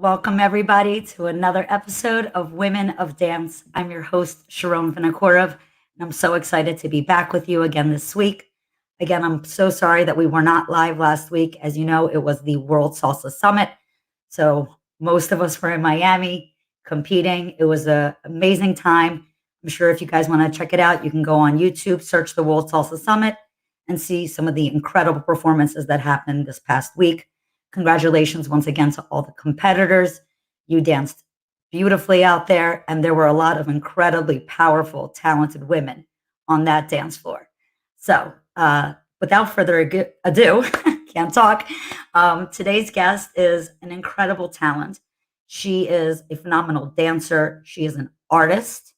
Welcome, everybody, to another episode of Women of Dance. I'm your host, Sharonne Vinokurov, and I'm so excited to be back with you again this week. Again, I'm so sorry that we were not live last week. As you know, it was the World Salsa Summit. So most of us were in Miami competing. It was an amazing time. I'm sure if you guys want to check it out, you can go on YouTube, search the World Salsa Summit, and see some of the incredible performances that happened this past week. Congratulations once again to all the competitors. You danced beautifully out there, and there were a lot of incredibly powerful, talented women on that dance floor. So, without further ado, can't talk. Today's guest is an incredible talent. She is a phenomenal dancer. She is an artist,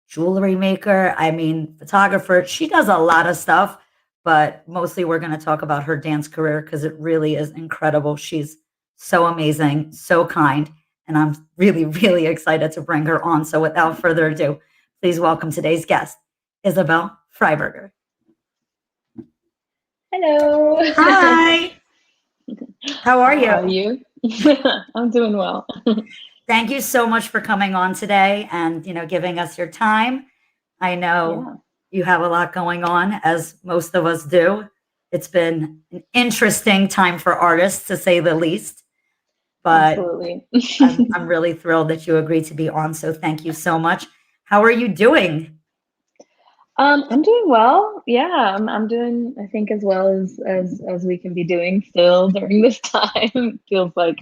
jewelry maker, photographer. She does a lot of stuff, but mostly we're going to talk about her dance career because it really is incredible. She's so amazing, so kind, and I'm really, really excited to bring her on. So without further ado, please welcome today's guest, Isabel Freiberger. Hello. Hi. How are you? How are you? I'm doing well. Thank you so much for coming on today and, giving us your time. I know you have a lot going on, as most of us do. It's been an interesting time for artists, to say the least. But absolutely. I'm really thrilled that you agreed to be on. So thank you so much. How are you doing? I'm doing well. Yeah, I'm doing, I think, as well as we can be doing still during this time. It feels like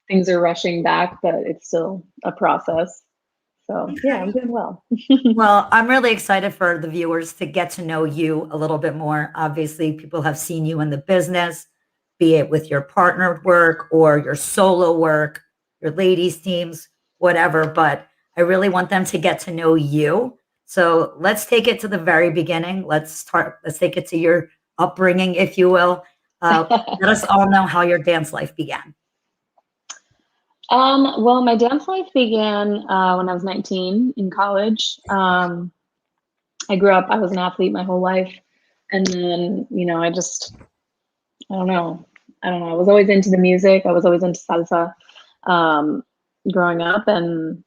things are rushing back, but it's still a process. So yeah, I'm doing well. Well, I'm really excited for the viewers to get to know you a little bit more. Obviously, people have seen you in the business, be it with your partnered work or your solo work, your ladies teams, whatever, but I really want them to get to know you. So let's take it to the very beginning. Let's take it to your upbringing, if you will. Let us all know how your dance life began. Well, my dance life began when I was 19 in college. I was an athlete my whole life. And then, I don't know. I was always into the music. I was always into salsa growing up. And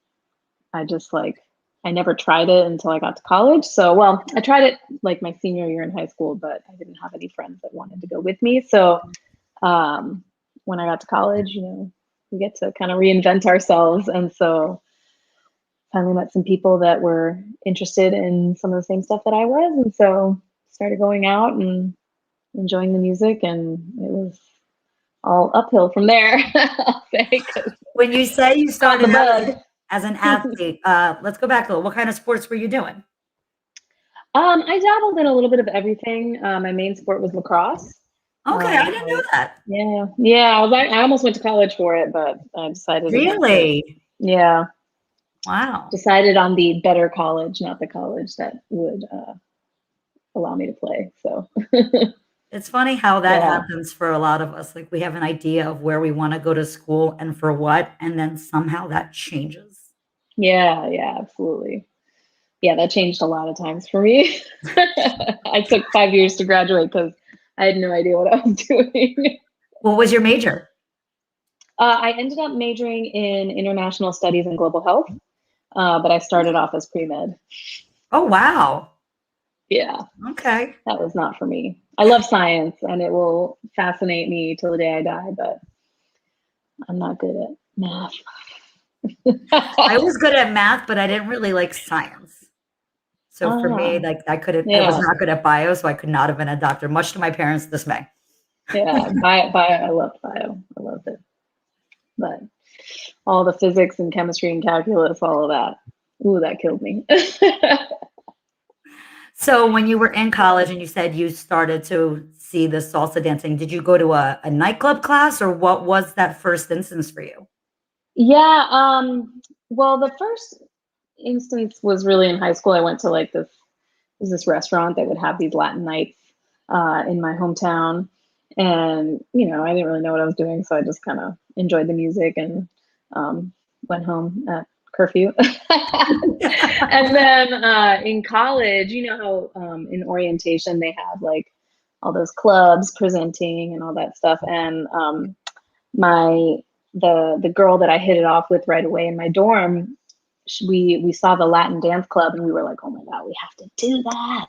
I never tried it until I got to college. So, well, I tried it like my senior year in high school, but I didn't have any friends that wanted to go with me. So when I got to college, we get to kind of reinvent ourselves. And so finally met some people that were interested in some of the same stuff that I was. And so started going out and enjoying the music, and it was all uphill from there. I'll say, when you say you started as an athlete, let's go back a little. What kind of sports were you doing? I dabbled in a little bit of everything. My main sport was lacrosse. Okay, I didn't know that. Yeah. I almost went to college for it, but I decided. Really? Yeah. Wow. Decided on the better college, not the college that would allow me to play. So it's funny how that happens for a lot of us. Like, we have an idea of where we want to go to school and for what, and then somehow that changes. Yeah, absolutely. Yeah, that changed a lot of times for me. I took 5 years to graduate because I had no idea what I was doing. What was your major? I ended up majoring in international studies and global health, but I started off as pre-med. Oh, wow. Yeah. Okay. That was not for me. I love science, and it will fascinate me till the day I die, but I'm not good at math. I was good at math, but I didn't really like science. So for me, like, I was not good at bio, so I could not have been a doctor, much to my parents' dismay. Yeah, bio, I loved bio. I loved it. But all the physics and chemistry and calculus, all of that, ooh, that killed me. So when you were in college and you said you started to see the salsa dancing, did you go to a nightclub class, or what was that first instance for you? Yeah, well, the first instance was really in high school. I went to like this restaurant that would have these Latin nights in my hometown. And, I didn't really know what I was doing. So I just kind of enjoyed the music and went home at curfew. And then in college, how in orientation they have like all those clubs presenting and all that stuff. And my the girl that I hit it off with right away in my dorm, we saw the Latin dance club and we were like, oh my God, we have to do that.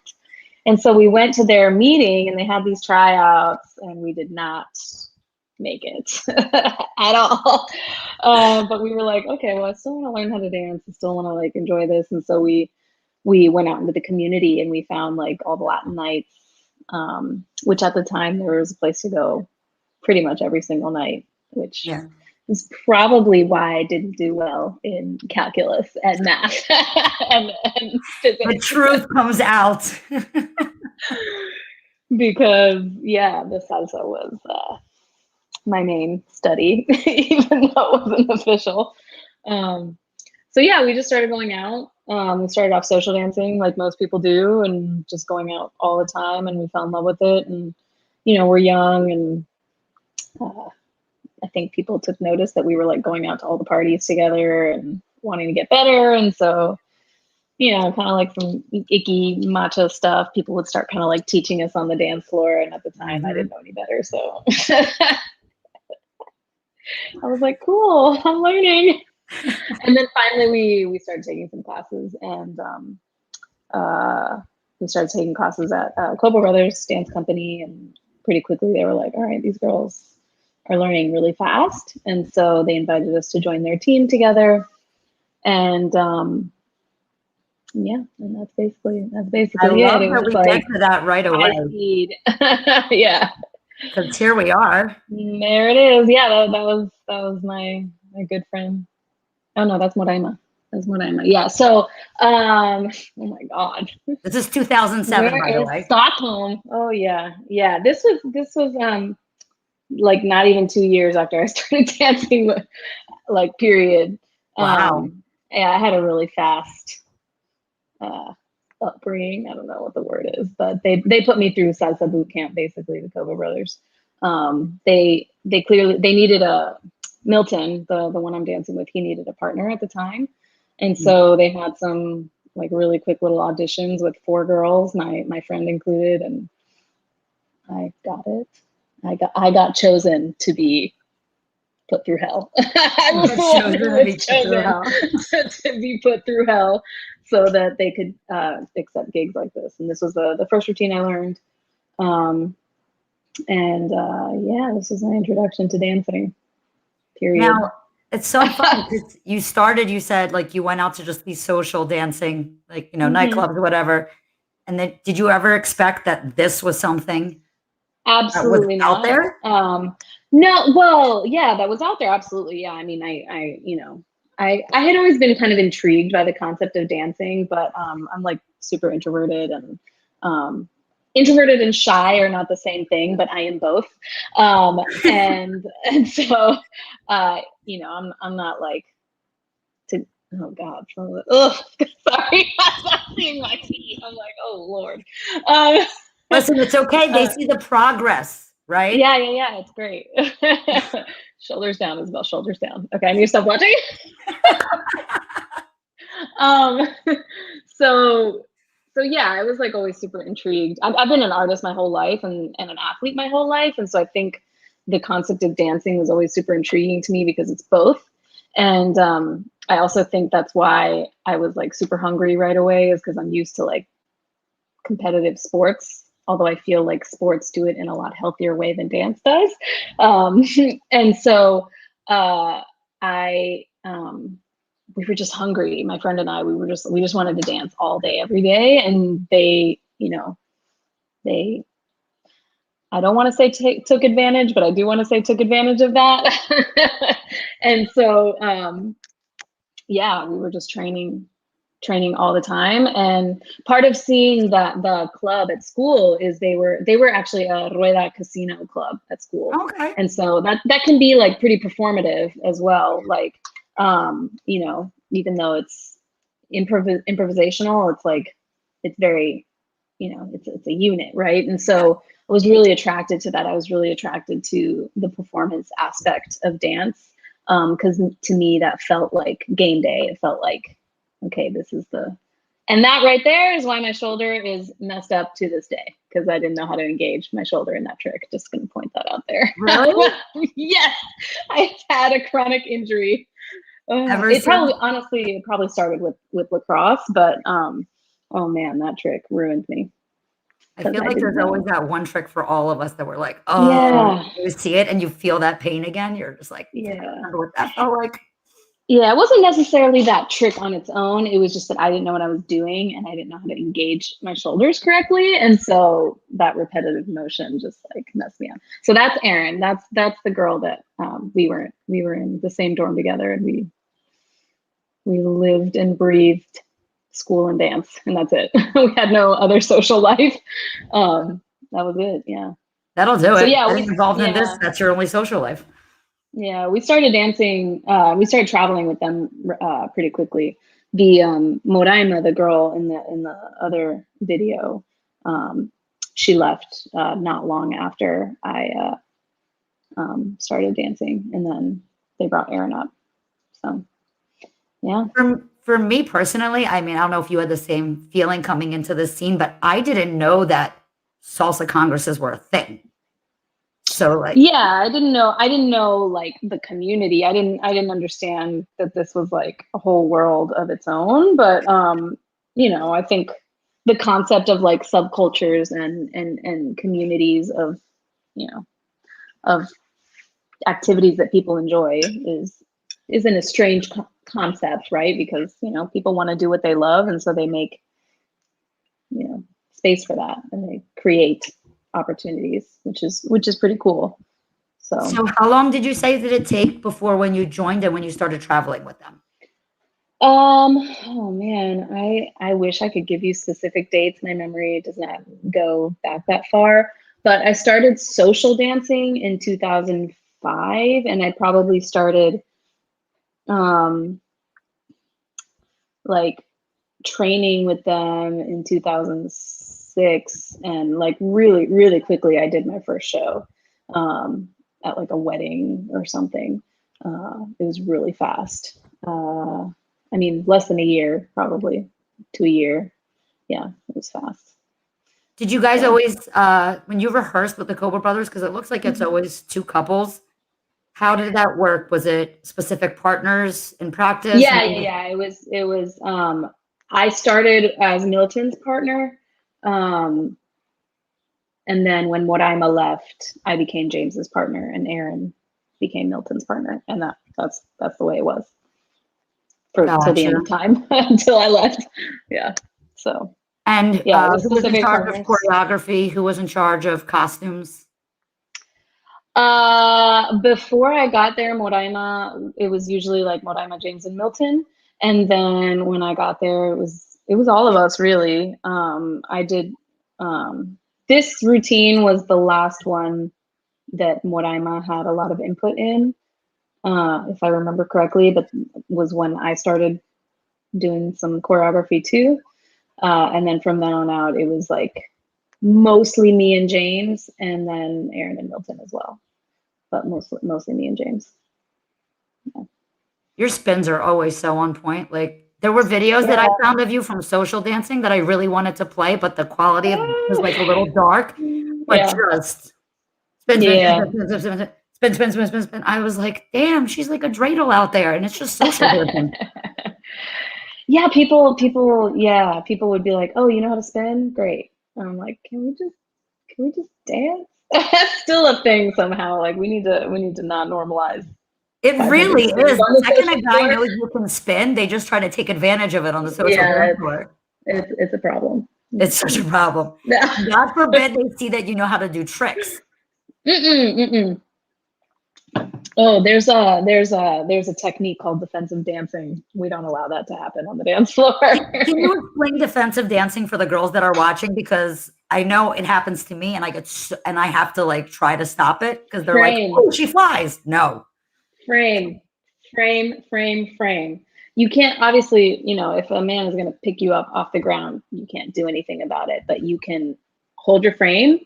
And so we went to their meeting and they had these tryouts and we did not make it at all. But we were like, okay, well, I still want to learn how to dance. I still want to like enjoy this. And so we went out into the community and we found like all the Latin nights, which at the time there was a place to go pretty much every single night, which is probably why I didn't do well in calculus and math and physics. The truth comes out. Because the salsa was my main study, even though it wasn't official. So yeah, we just started going out. We started off social dancing like most people do and just going out all the time, and we fell in love with it. And, you know, we're young and I think people took notice that we were like going out to all the parties together and wanting to get better. And so, you know, kind of like some icky macho stuff, people would start kind of like teaching us on the dance floor. And at the time I didn't know any better. So I was like, cool, I'm learning. And then finally we started taking some classes and we started taking classes at Cobo Brothers Dance Company. And pretty quickly they were like, all right, these girls are learning really fast. And so they invited us to join their team together. And and that's basically I it. love It that was we like get to that right away. Yeah. Because here we are. There it is. Yeah, that was my good friend. Oh no, that's Moraima. That's Moraima. Yeah. So oh my God. This is 2007, by the way. Stockholm. Oh yeah. Yeah. This was like not even 2 years after I started dancing, like period. Wow. Yeah, I had a really fast upbringing. I don't know what the word is, but they put me through salsa boot camp, basically, the Cobo Brothers. They needed a Milton, the one I'm dancing with, he needed a partner at the time. And so they had some like really quick little auditions with 4 girls, my friend included, and I got it. I got chosen to be put through hell. I was the one who was chosen to be put through hell so that they could accept gigs like this. And this was the first routine I learned. This was my introduction to dancing, period. Now, it's so fun because you said like you went out to just these social dancing, like, you know, nightclubs or whatever. And then did you ever expect that this was something Absolutely that was out there? No, well, yeah, that was out there. Absolutely. Yeah. I mean, I had always been kind of intrigued by the concept of dancing, but I'm like super introverted, and introverted and shy are not the same thing, but I am both. And so, I'm not like to, oh God, sorry, I'm not seeing my feet. I'm like, oh Lord. Listen, it's okay. They see the progress, right? Yeah. It's great. Shoulders down, Isabel. Shoulders down. Okay, I need to stop watching. So yeah, I was like always super intrigued. I've been an artist my whole life and an athlete my whole life, and so I think the concept of dancing was always super intriguing to me because it's both. And I also think that's why I was like super hungry right away, is because I'm used to like competitive sports. Although I feel like sports do it in a lot healthier way than dance does. And so we were just hungry. My friend and I, we just wanted to dance all day, every day. And they, I don't want to say took advantage, but I do want to say took advantage of that. And so, we were just training all the time. And part of seeing the club at school is they were actually a Rueda Casino club at school. Okay. And so that can be like pretty performative as well. Like, even though it's improvisational, it's like, it's very, it's a unit, right? And so I was really attracted to that. I was really attracted to the performance aspect of dance. Because to me, that felt like game day. It felt like, okay, and that right there is why my shoulder is messed up to this day. because I didn't know how to engage my shoulder in that trick. Just gonna point that out there. Really? Yes, I had a chronic injury. It probably started with lacrosse, but oh man, that trick ruined me. I feel like there's always that one trick for all of us that we're like, Yeah. you see it and you feel that pain again. You're just like, I don't remember what that felt like. Yeah, it wasn't necessarily that trick on its own. It was just that I didn't know what I was doing and I didn't know how to engage my shoulders correctly. And so that repetitive motion just like messed me up. So that's Erin. That's the girl that we were in the same dorm together, and we lived and breathed school and dance, and that's it. We had no other social life. That was it. Yeah. That'll do it. So yeah, getting involved in this, that's your only social life. Yeah, we started dancing. We started traveling with them pretty quickly. The Moraima, the girl in the other video, she left not long after I started dancing, and then they brought Erin up. So, yeah. For me personally, I mean, I don't know if you had the same feeling coming into this scene, but I didn't know that salsa congresses were a thing. So like, yeah, I didn't know like the community. I didn't understand that this was like a whole world of its own. But I think the concept of like subcultures and communities of of activities that people enjoy isn't a strange concept, right? Because people want to do what they love, and so they make space for that, and they create opportunities, which is pretty cool. So how long did you say that it take before when you joined and when you started traveling with them? Oh man, I wish I could give you specific dates. My memory does not go back that far, but I started social dancing in 2005, and I probably started like training with them in 2006, and like really, really quickly I did my first show at like a wedding or something. It was really fast. I mean, less than a year, probably to a year. Yeah, it was fast. Did you guys always, when you rehearsed with the Cobra Brothers, because it looks like it's always two couples, how did that work? Was it specific partners in practice? Yeah. It was. I started as Milton's partner, and then when Moraima left, I became James's partner, and Erin became Milton's partner, and that's the way it was till the end of time until I left. Yeah. So. And who was in charge of choreography? Who was in charge of costumes? Before I got there, Moraima, it was usually like Moraima, James, and Milton. And then when I got there, it was all of us really. I did this routine was the last one that Moraima had a lot of input in, if I remember correctly, but was when I started doing some choreography too. And then from then on out, it was like mostly me and James, and then Erin and Milton as well, but mostly me and James. Yeah. Your spins are always so on point. Like there were videos that I found of you from social dancing that I really wanted to play, but the quality of it was like a little dark. But just spin. I was like, damn, she's like a dreidel out there, and it's just social dancing. Yeah, people would be like, "Oh, you know how to spin? Great." And I'm like, "Can we just dance?" That's still a thing somehow. Like we need to not normalize. It really is. The second a guy knows you can spin, they just try to take advantage of it on the social dance floor. It's a problem. It's such a problem. God forbid they see that you know how to do tricks. Oh, there's a technique called defensive dancing. We don't allow that to happen on the dance floor. Can you explain defensive dancing for the girls that are watching? Because I know it happens to me, and I have to like try to stop it because they're like, "Oh, she flies." No. Frame. You can't, obviously, if a man is going to pick you up off the ground, you can't do anything about it, but you can hold your frame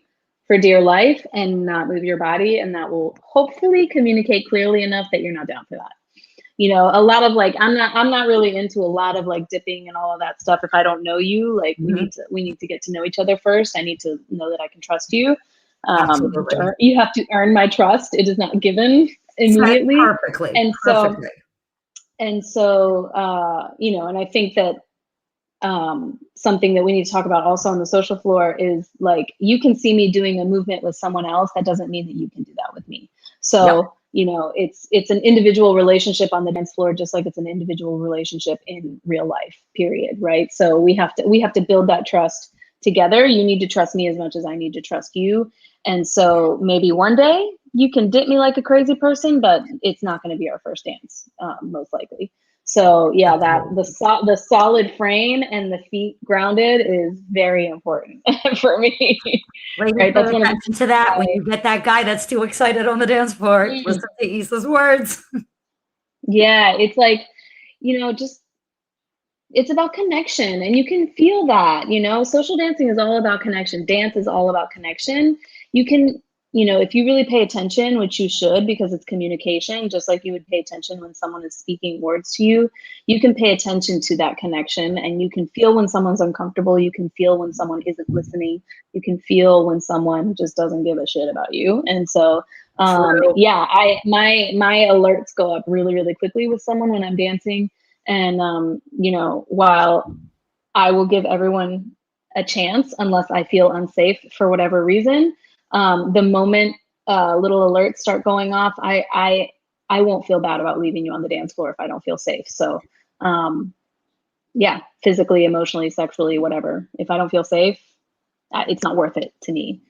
for dear life and not move your body, and that will hopefully communicate clearly enough that you're not down for that. you know, a lot of like, I'm not really into a lot of like dipping and all of that stuff. If I don't know you, like Mhm. we need to get to know each other first. I need to know that I can trust you. Absolutely. You have to earn my trust. It is not given Said immediately. perfectly, And so, perfectly. you know, and I think that something that we need to talk about also on the social floor is like, you can see me doing a movement with someone else. That doesn't mean that you can do that with me. Yep. So, you know, it's an individual relationship on the dance floor, just like it's an individual relationship in real life, period. Right. So we have to build that trust together. You need to trust me as much as I need to trust you. And so maybe one day you can dip me like a crazy person, but it's not going to be our first dance, most likely. So yeah, that Absolutely. the solid frame and the feet grounded is very important for me. Ladies, Right, pay that's one of the attention to that. When you get that guy that's too excited on the dance floor, mm, listen to Issa's words. yeah, it's like, you know, just it's about connection, and you can feel that, you know. Social dancing is all about connection. Dance is all about connection. You can, you know, if you really pay attention, which you should, because it's communication, just like you would pay attention when someone is speaking words to you, you can pay attention to that connection, and you can feel when someone's uncomfortable. You can feel when someone isn't listening. You can feel when someone just doesn't give a shit about you. And so True. yeah, my alerts go up really, really quickly with someone when I'm dancing. And, you know, while I will give everyone a chance unless I feel unsafe for whatever reason, the moment little alerts start going off, I won't feel bad about leaving you on the dance floor if I don't feel safe. So, yeah, physically, emotionally, sexually, whatever. If I don't feel safe, it's not worth it to me,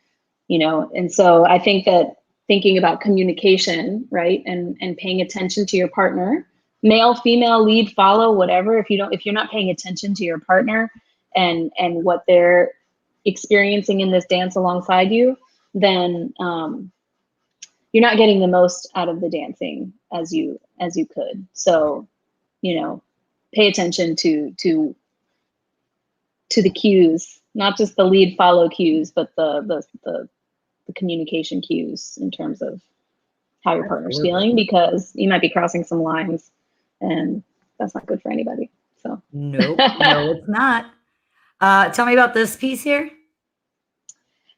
you know? And so I think that thinking about communication, right? And paying attention to your partner, male, female, lead, follow, whatever. If you're not paying attention to your partner and what they're experiencing in this dance alongside you, then you're not getting the most out of the dancing as you could. So, you know, pay attention to the cues, not just the lead follow cues, but the communication cues in terms of how your partner's Absolutely. feeling, because you might be crossing some lines and that's not good for anybody. So Nope. No, it's not. Tell me about this piece here.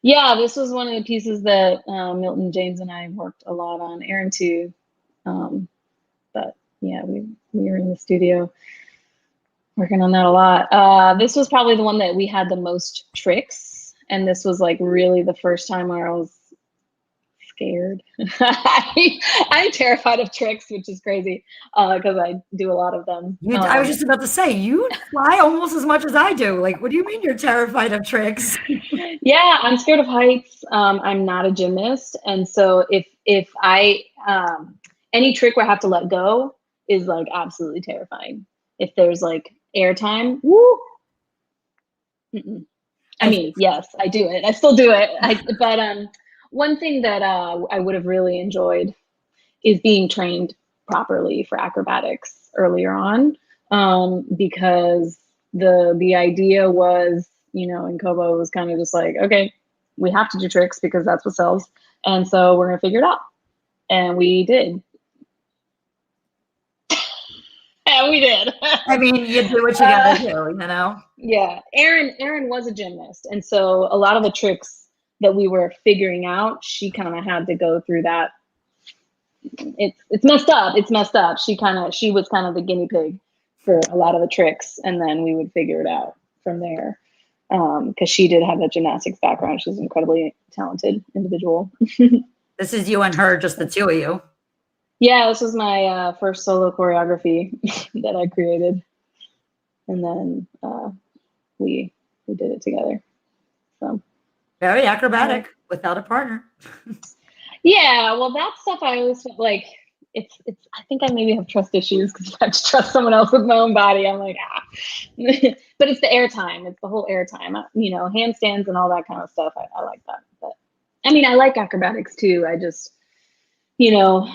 yeah, this was one of the pieces that Milton James and I worked a lot on. Aaron too, but yeah, we were in the studio working on that a lot. This was probably the one that we had the most tricks, and this was like really the first time where I was scared. I'm terrified of tricks, which is crazy because I do a lot of them. I was just about to say, you fly almost as much as I do. Like, what do you mean you're terrified of tricks? Yeah, I'm scared of heights. I'm not a gymnast, and so if I any trick where I have to let go is like absolutely terrifying. If there's like airtime, woo. Mm-mm. I I mean, yes, I do it. I still do it. But one thing that I would have really enjoyed is being trained properly for acrobatics earlier on, because the idea was, you know, in Kobo was kind of just like, okay, we have to do tricks because that's what sells, and so we're gonna figure it out, and we did, and we did. I mean, you do what you gotta do, you know? Yeah, Aaron was a gymnast, and so a lot of the tricks that we were figuring out, she kind of had to go through that. It's messed up. It's messed up. She was kind of the guinea pig for a lot of the tricks, and then we would figure it out from there. Because she did have a gymnastics background. She's an incredibly talented individual. This is you and her, just the two of you. Yeah, this was my first solo choreography that I created, and then we did it together. So Very yeah. acrobatic without a partner. Yeah, well, that stuff I always felt like it's. I think I maybe have trust issues because I have to trust someone else with my own body. I'm like, but it's the airtime. It's the whole airtime. You know, handstands and all that kind of stuff. I like that. But I mean, I like acrobatics too. I just, you know,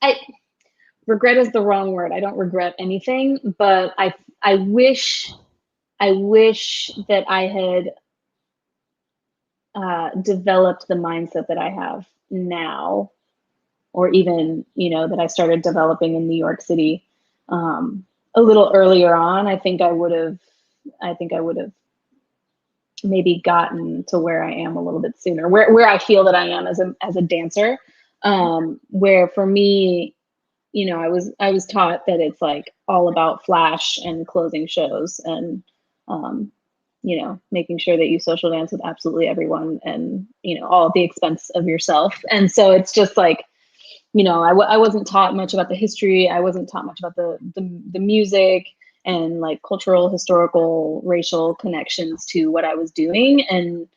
I regret is the wrong word. I don't regret anything, but I wish that I had developed the mindset that I have now or even, you know, that I started developing in New York City a little earlier on, I think I would have maybe gotten to where I am a little bit sooner, where I feel that I am as a dancer. Where for me, you know, I was taught that it's like all about flash and closing shows and, you know, making sure that you social dance with absolutely everyone and, you know, all at the expense of yourself. And so it's just like, you know, I wasn't taught much about the history. I wasn't taught much about the music and like cultural, historical, racial connections to what I was doing. And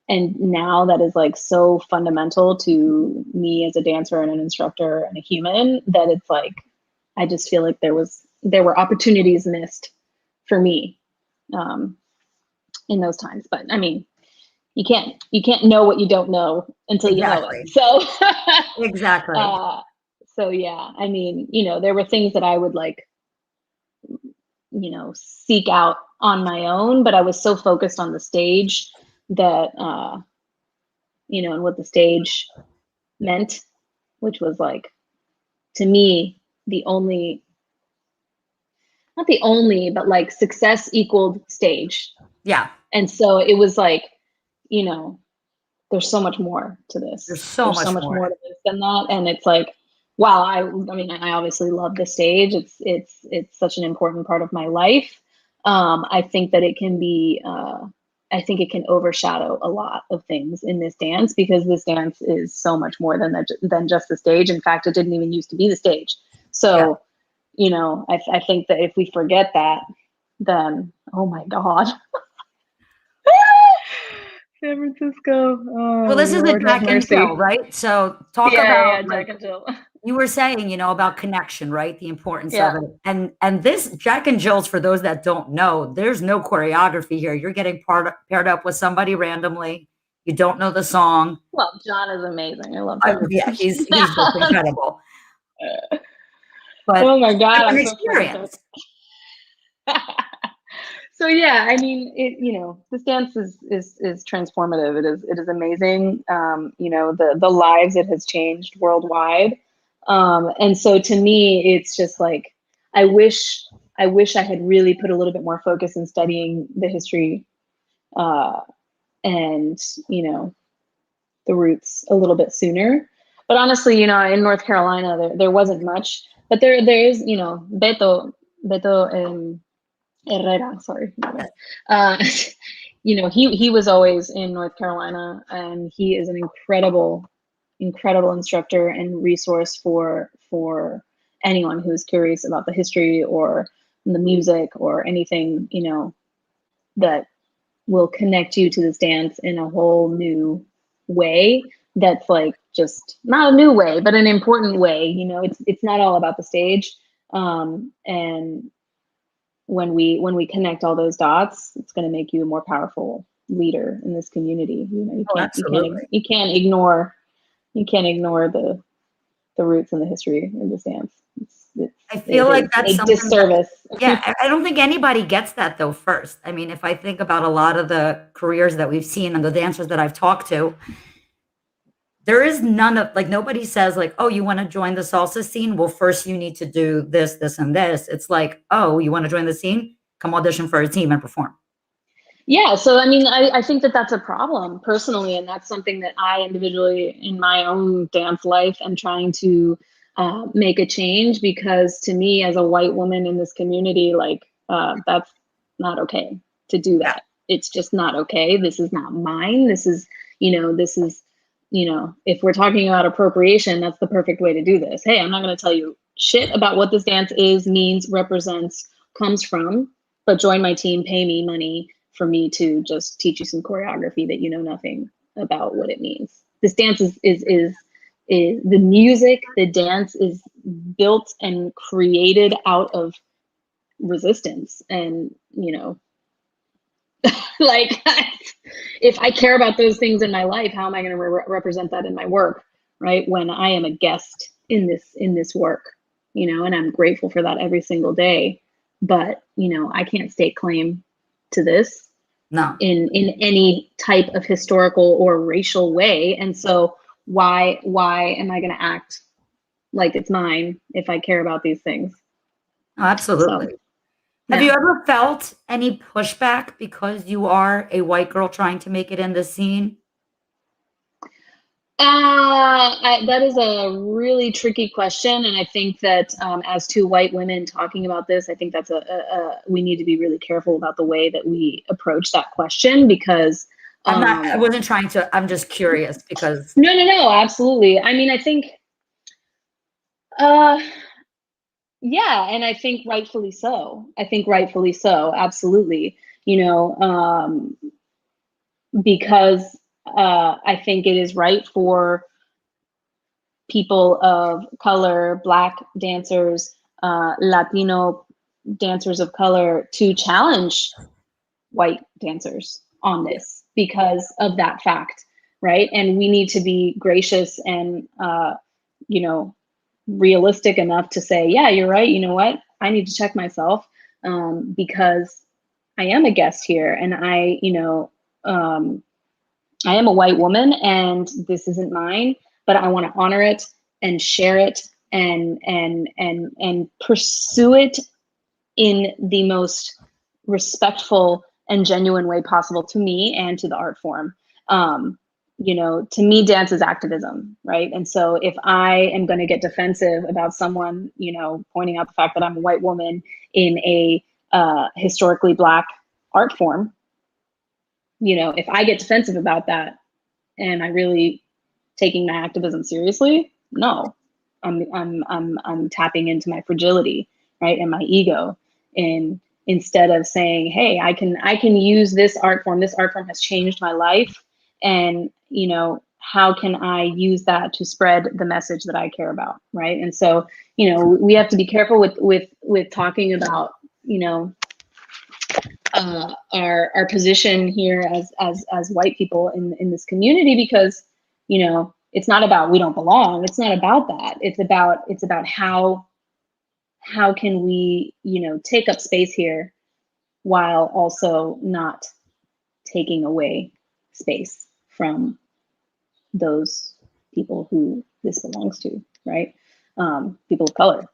now that is like so fundamental to me as a dancer and an instructor and a human that it's like, I just feel like there were opportunities missed for me in those times. But I mean, you can't know what you don't know until you know it. So exactly. So yeah, I mean, you know, there were things that I would like, you know, seek out on my own, but I was so focused on the stage that, you know, and what the stage meant, which was like, to me, not the only, but like success equaled stage. Yeah. And so it was like, you know, there's so much more to this. There's so much more to this than that. And it's like, wow, I mean, I obviously love the stage. It's such an important part of my life. I think that it can be, I think it can overshadow a lot of things in this dance because this dance is so much more than just the stage. In fact, it didn't even used to be the stage. So, you know, I think that if we forget that, then, oh my God. San Francisco. Oh, well, this is Lord a Jack and Jill, right? So talk about Jack and Jill. You were saying, you know, about connection, right? The importance of it. And this Jack and Jill's, for those that don't know, there's no choreography here. You're getting paired up with somebody randomly. You don't know the song. Well, John is amazing. I love him. Yeah, he's just incredible. But oh my God, an experience. So yeah, I mean, you know, this dance is transformative. It is amazing. You know, the lives it has changed worldwide. And so to me, it's just like, I wish I had really put a little bit more focus in studying the history, and, you know, the roots a little bit sooner. But honestly, you know, in North Carolina, there wasn't much, but there is, you know, Beto, Herrera, sorry. You know, he was always in North Carolina, and he is an incredible instructor and resource for anyone who's curious about the history or the music or anything, you know, that will connect you to this dance in a whole new way. That's like just not a new way, but an important way. You know, it's not all about the stage. And when we connect all those dots, it's going to make you a more powerful leader in this community. You know, you can't ignore the roots and the history of this dance. I feel like that's a disservice. Yeah, I don't think anybody gets that though first. I mean, if I think about a lot of the careers that we've seen and the dancers that I've talked to, there is none of, like, nobody says like, oh, you want to join the salsa scene? Well, first you need to do this, this, and this. It's like, oh, you want to join the scene? Come audition for a team and perform. Yeah. So, I mean, I think that that's a problem personally. And that's something that I individually in my own dance life am trying to make a change, because to me as a white woman in this community, like that's not okay to do that. It's just not okay. This is not mine. This is, you know, if we're talking about appropriation, that's the perfect way to do this. Hey, I'm not going to tell you shit about what this dance is, means, represents, comes from, but join my team, pay me money for me to just teach you some choreography that you know nothing about what it means. This dance is the music, the dance is built and created out of resistance. And, you know, like, if I care about those things in my life, how am I going to represent that in my work, right? When I am a guest in this work, you know, and I'm grateful for that every single day. But, you know, I can't stake claim to this in any type of historical or racial way. And so why am I going to act like it's mine if I care about these things? Absolutely. So, Have yeah. you ever felt any pushback because you are a white girl trying to make it in the scene? That is a really tricky question, and I think that as two white women talking about this, I think that's we need to be really careful about the way that we approach that question, because I wasn't trying to, I'm just curious because. no, absolutely. I mean, I think, uh, yeah, and I think rightfully so. Absolutely. Because I think it is right for people of color, Black dancers, Latino dancers of color to challenge white dancers on this because of that fact, right? And we need to be gracious and, realistic enough to say, yeah, you're right. You know what? I need to check myself because I am a guest here, and I am a white woman, and this isn't mine, but I want to honor it and share it and pursue it in the most respectful and genuine way possible to me and to the art form. To me, dance is activism, right? And so if I am going to get defensive about someone, pointing out the fact that I'm a white woman in a historically Black art form, if I get defensive about that, am I really taking my activism seriously? No, I'm tapping into my fragility, right, and my ego, and instead of saying, hey, I can use this art form. This art form has changed my life, and how can I use that to spread the message that I care about, right? And so we have to be careful with talking about our position here as white people in this community, because it's not about we don't belong. It's not about that. It's about how can we take up space here while also not taking away space from those people who this belongs to, right? People of color.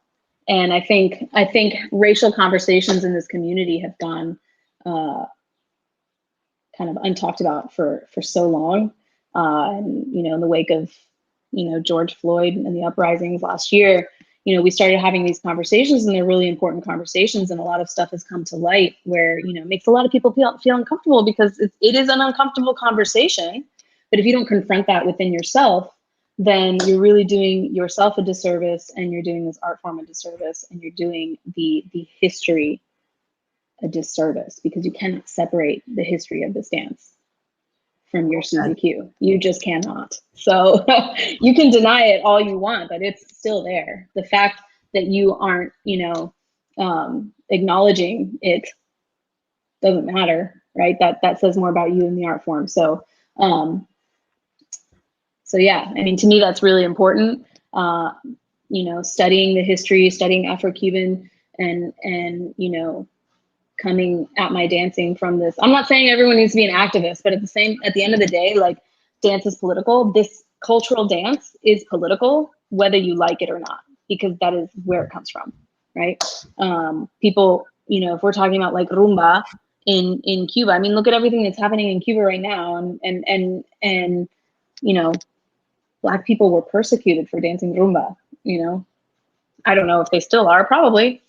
And I think racial conversations in this community have gone kind of untalked about for so long. And in the wake of George Floyd and the uprisings last year, we started having these conversations, and they're really important conversations. And a lot of stuff has come to light where it makes a lot of people feel uncomfortable, because it is an uncomfortable conversation. But if you don't confront that within yourself, then you're really doing yourself a disservice, and you're doing this art form a disservice, and you're doing the history a disservice, because you cannot separate the history of this dance from your Susie Q. You just cannot. So you can deny it all you want, but it's still there. The fact that you aren't, acknowledging it doesn't matter, right? That says more about you and the art form. So yeah, I mean, to me, that's really important. Studying the history, studying Afro-Cuban, and coming at my dancing from this. I'm not saying everyone needs to be an activist, but at the end of the day, like, dance is political. This cultural dance is political, whether you like it or not, because that is where it comes from, right? People, if we're talking about like rumba in Cuba, I mean, look at everything that's happening in Cuba right now, and Black people were persecuted for dancing rumba. I don't know if they still are, probably,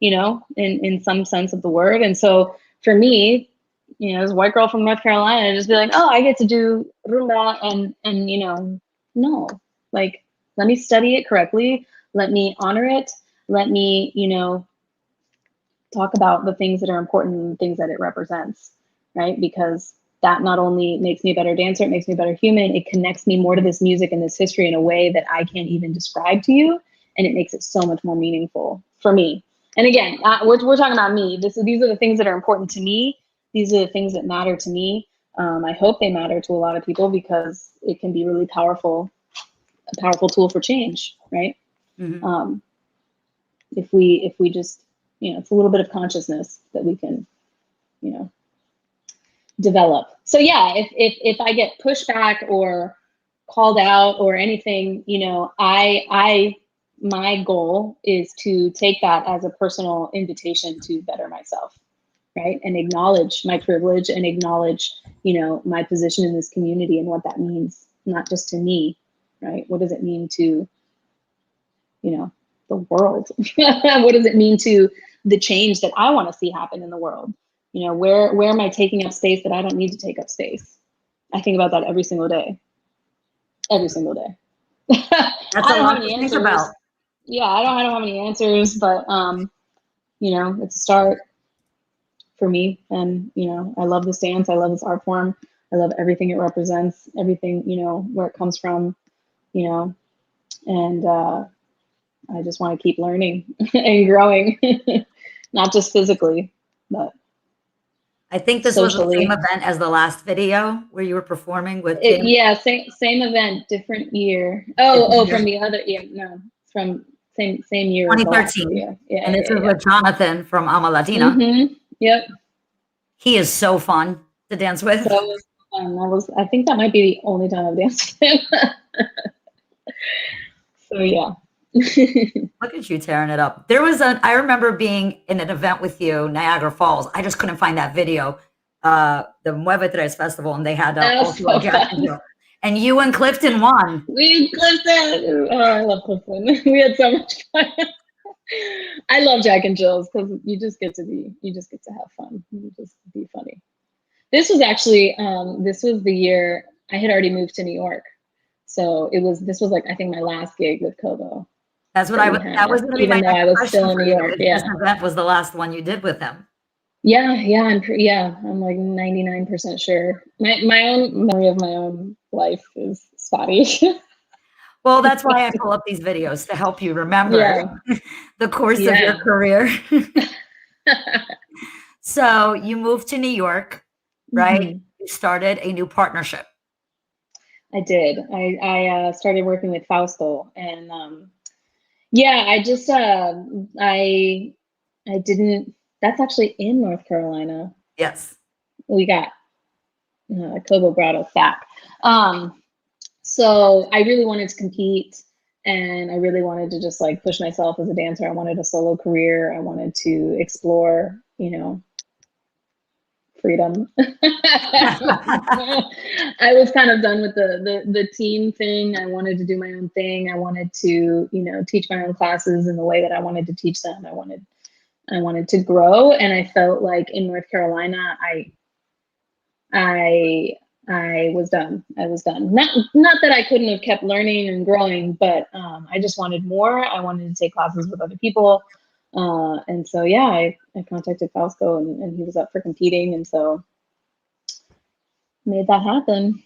in some sense of the word. And so for me, as a white girl from North Carolina, just be like, oh, I get to do rumba, and no, like, let me study it correctly. Let me honor it. Let me, talk about the things that are important and the things that it represents, right? Because that not only makes me a better dancer, it makes me a better human. It connects me more to this music and this history in a way that I can't even describe to you. And it makes it so much more meaningful for me. And again, we're talking about me. These are the things that are important to me. These are the things that matter to me. I hope they matter to a lot of people, because it can be really powerful, a powerful tool for change, right? Mm-hmm. If we just, it's a little bit of consciousness that we can, develop. So yeah, if I get pushback or called out or anything, you know, my goal is to take that as a personal invitation to better myself, right? And acknowledge my privilege and acknowledge, you know, my position in this community and what that means, not just to me, right? What does it mean to, you know, the world? What does it mean to the change that I want to see happen in the world? You know, where am I taking up space that I don't need to take up space? I think about that every single day. Every single day. I That's a don't lot have any to think answers. about. Yeah, I don't have any answers, but you know, it's a start for me. And, you know, I love this dance. I love this art form. I love everything it represents, everything, you know, where it comes from, you know, and I just want to keep learning and growing, not just physically, but I think this was the same socially. event as the last video where you were performing with Jane. Yeah, same event, different year. Different Oh, year. from the other, yeah, no, from same year as the last 2013. video. Yeah, And this is yeah. with Jonathan from Ama Latina. Yep. He is so fun to dance with. So I think that might be the only time I've danced with him. So yeah. Look at you tearing it up. I remember being in an event with you, Niagara Falls. I just couldn't find that video. The Mueve Tres Festival, and they had That was also so a Jack and fun. Jill. And you and Clifton won. Clifton. Oh, I love Clifton. We had so much fun. I love Jack and Jill's because you just get to have fun. You just be funny. This was actually this was the year I had already moved to New York. So this was like, I think, my last gig with Kobo. That's what that was going to be my Even though I next was question still in for New you. York. If Yeah. this event was the last one you did with him. Yeah, I'm like 99% sure. My own memory of my own life is spotty. Well, that's why I pull up these videos to help you remember the course of your career. So you moved to New York, right? You started a new partnership. I did. I started working with Fausto, and yeah, I just I didn't. That's actually in North Carolina. Yes. We got Kobo brought us back. So I really wanted to compete, and I really wanted to just like push myself as a dancer. I wanted a solo career. I wanted to explore, you know, freedom. I was kind of done with the team thing. I wanted to do my own thing. I wanted to, you know, teach my own classes in the way that I wanted to teach them. I wanted to grow, and I felt like in North Carolina, I was done. I was done. Not that I couldn't have kept learning and growing, but I just wanted more. I wanted to take classes with other people. And so, yeah, I contacted Fausto, and he was up for competing. And so made that happen.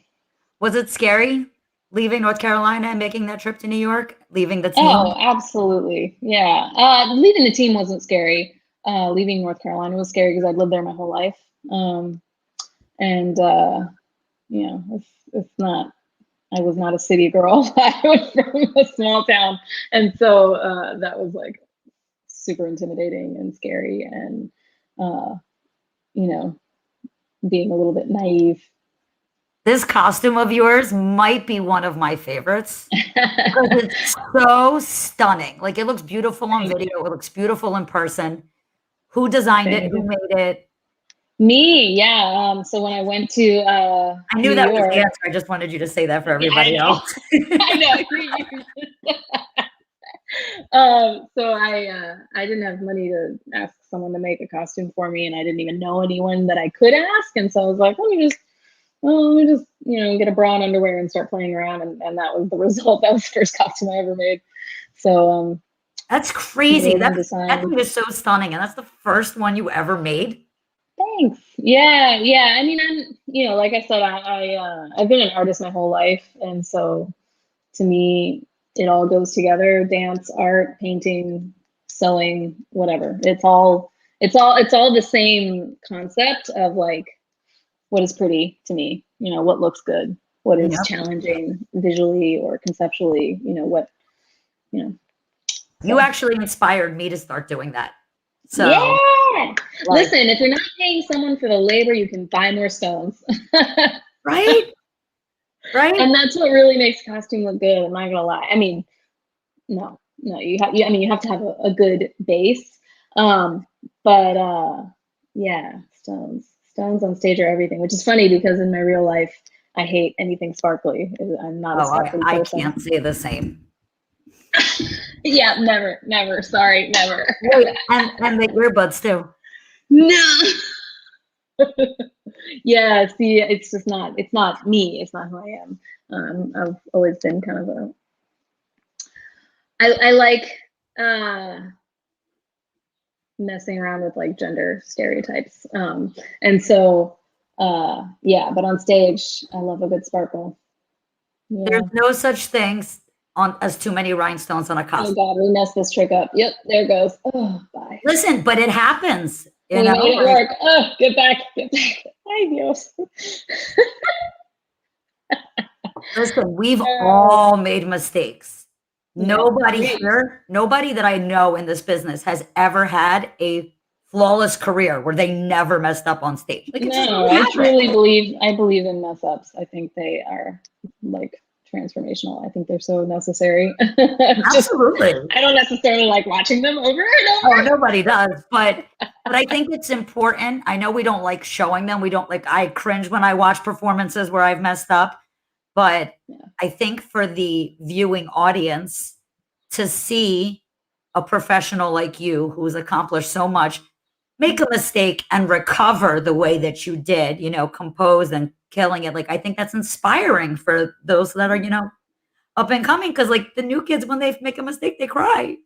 Was it scary leaving North Carolina and making that trip to New York, leaving the team? Oh, absolutely. Yeah. Leaving the team wasn't scary. Leaving North Carolina was scary because I'd lived there my whole life. And you know, it's not, I was not a city girl. I was from a small town. And so that was like super intimidating and scary, and you know, being a little bit naive. This costume of yours might be one of my favorites because it's so stunning. Like, it looks beautiful on video. It looks beautiful in person. Who designed it? Who made it? Me, yeah. So when I went to I knew New that York, was the answer. I just wanted you to say that for everybody else. I know. So I didn't have money to ask someone to make a costume for me, and I didn't even know anyone that I could ask. And so I was like, let me just, you know, get a bra and underwear and start playing around. And that was the result. That was the first costume I ever made. So that's crazy. That thing is so stunning. And that's the first one you ever made. Thanks. Yeah. I mean, I'm, you know, like I said, I've been an artist my whole life. And so to me, it all goes together: dance, art, painting, sewing, whatever. It's all the same concept of like, what is pretty to me, you know, what looks good, what is challenging visually or conceptually, you know, what, you know. So. You actually inspired me to start doing that. So yeah. Listen, if you're not paying someone for the labor, you can buy more stones. Right? Right? And that's what really makes costume look good. I'm not gonna lie. I mean, no, you have, I mean, you have to have a good base. But yeah, stones on stage are everything, which is funny because in my real life, I hate anything sparkly. I'm not a Oh, sparkly I person. can't say the same. Yeah, never. Sorry, never. Wait, and the earbuds too. No. Yeah, see, it's just not. It's not me. It's not who I am. I've always been kind of a. I like messing around with like gender stereotypes. And so yeah, but on stage, I love a good sparkle. There's Yeah. no such things on as too many rhinestones on a Oh costume. God, we messed this trick up. Yep, there it goes. Oh, bye. Listen, but it happens, you We know, made it like, work. Oh, get back. Ay, Dios. listen, we've Uh, all made mistakes. yeah. Nobody that I know in this business has ever had a flawless career where they never messed up on stage. Like it just No, doesn't I happen. truly believe in mess ups. I think they are like transformational. I think they're so necessary. Just Absolutely. I don't necessarily like watching them over and Oh, over. nobody does. But I think it's important. I know we don't like showing them. We don't like I cringe when I watch performances where I've messed up. But Yeah. I think for the viewing audience to see a professional like you who's accomplished so much make a mistake and recover the way that you did, you know, compose and killing it. Like I think that's inspiring for those that are, you know, up and coming because like the new kids when they make a mistake they cry.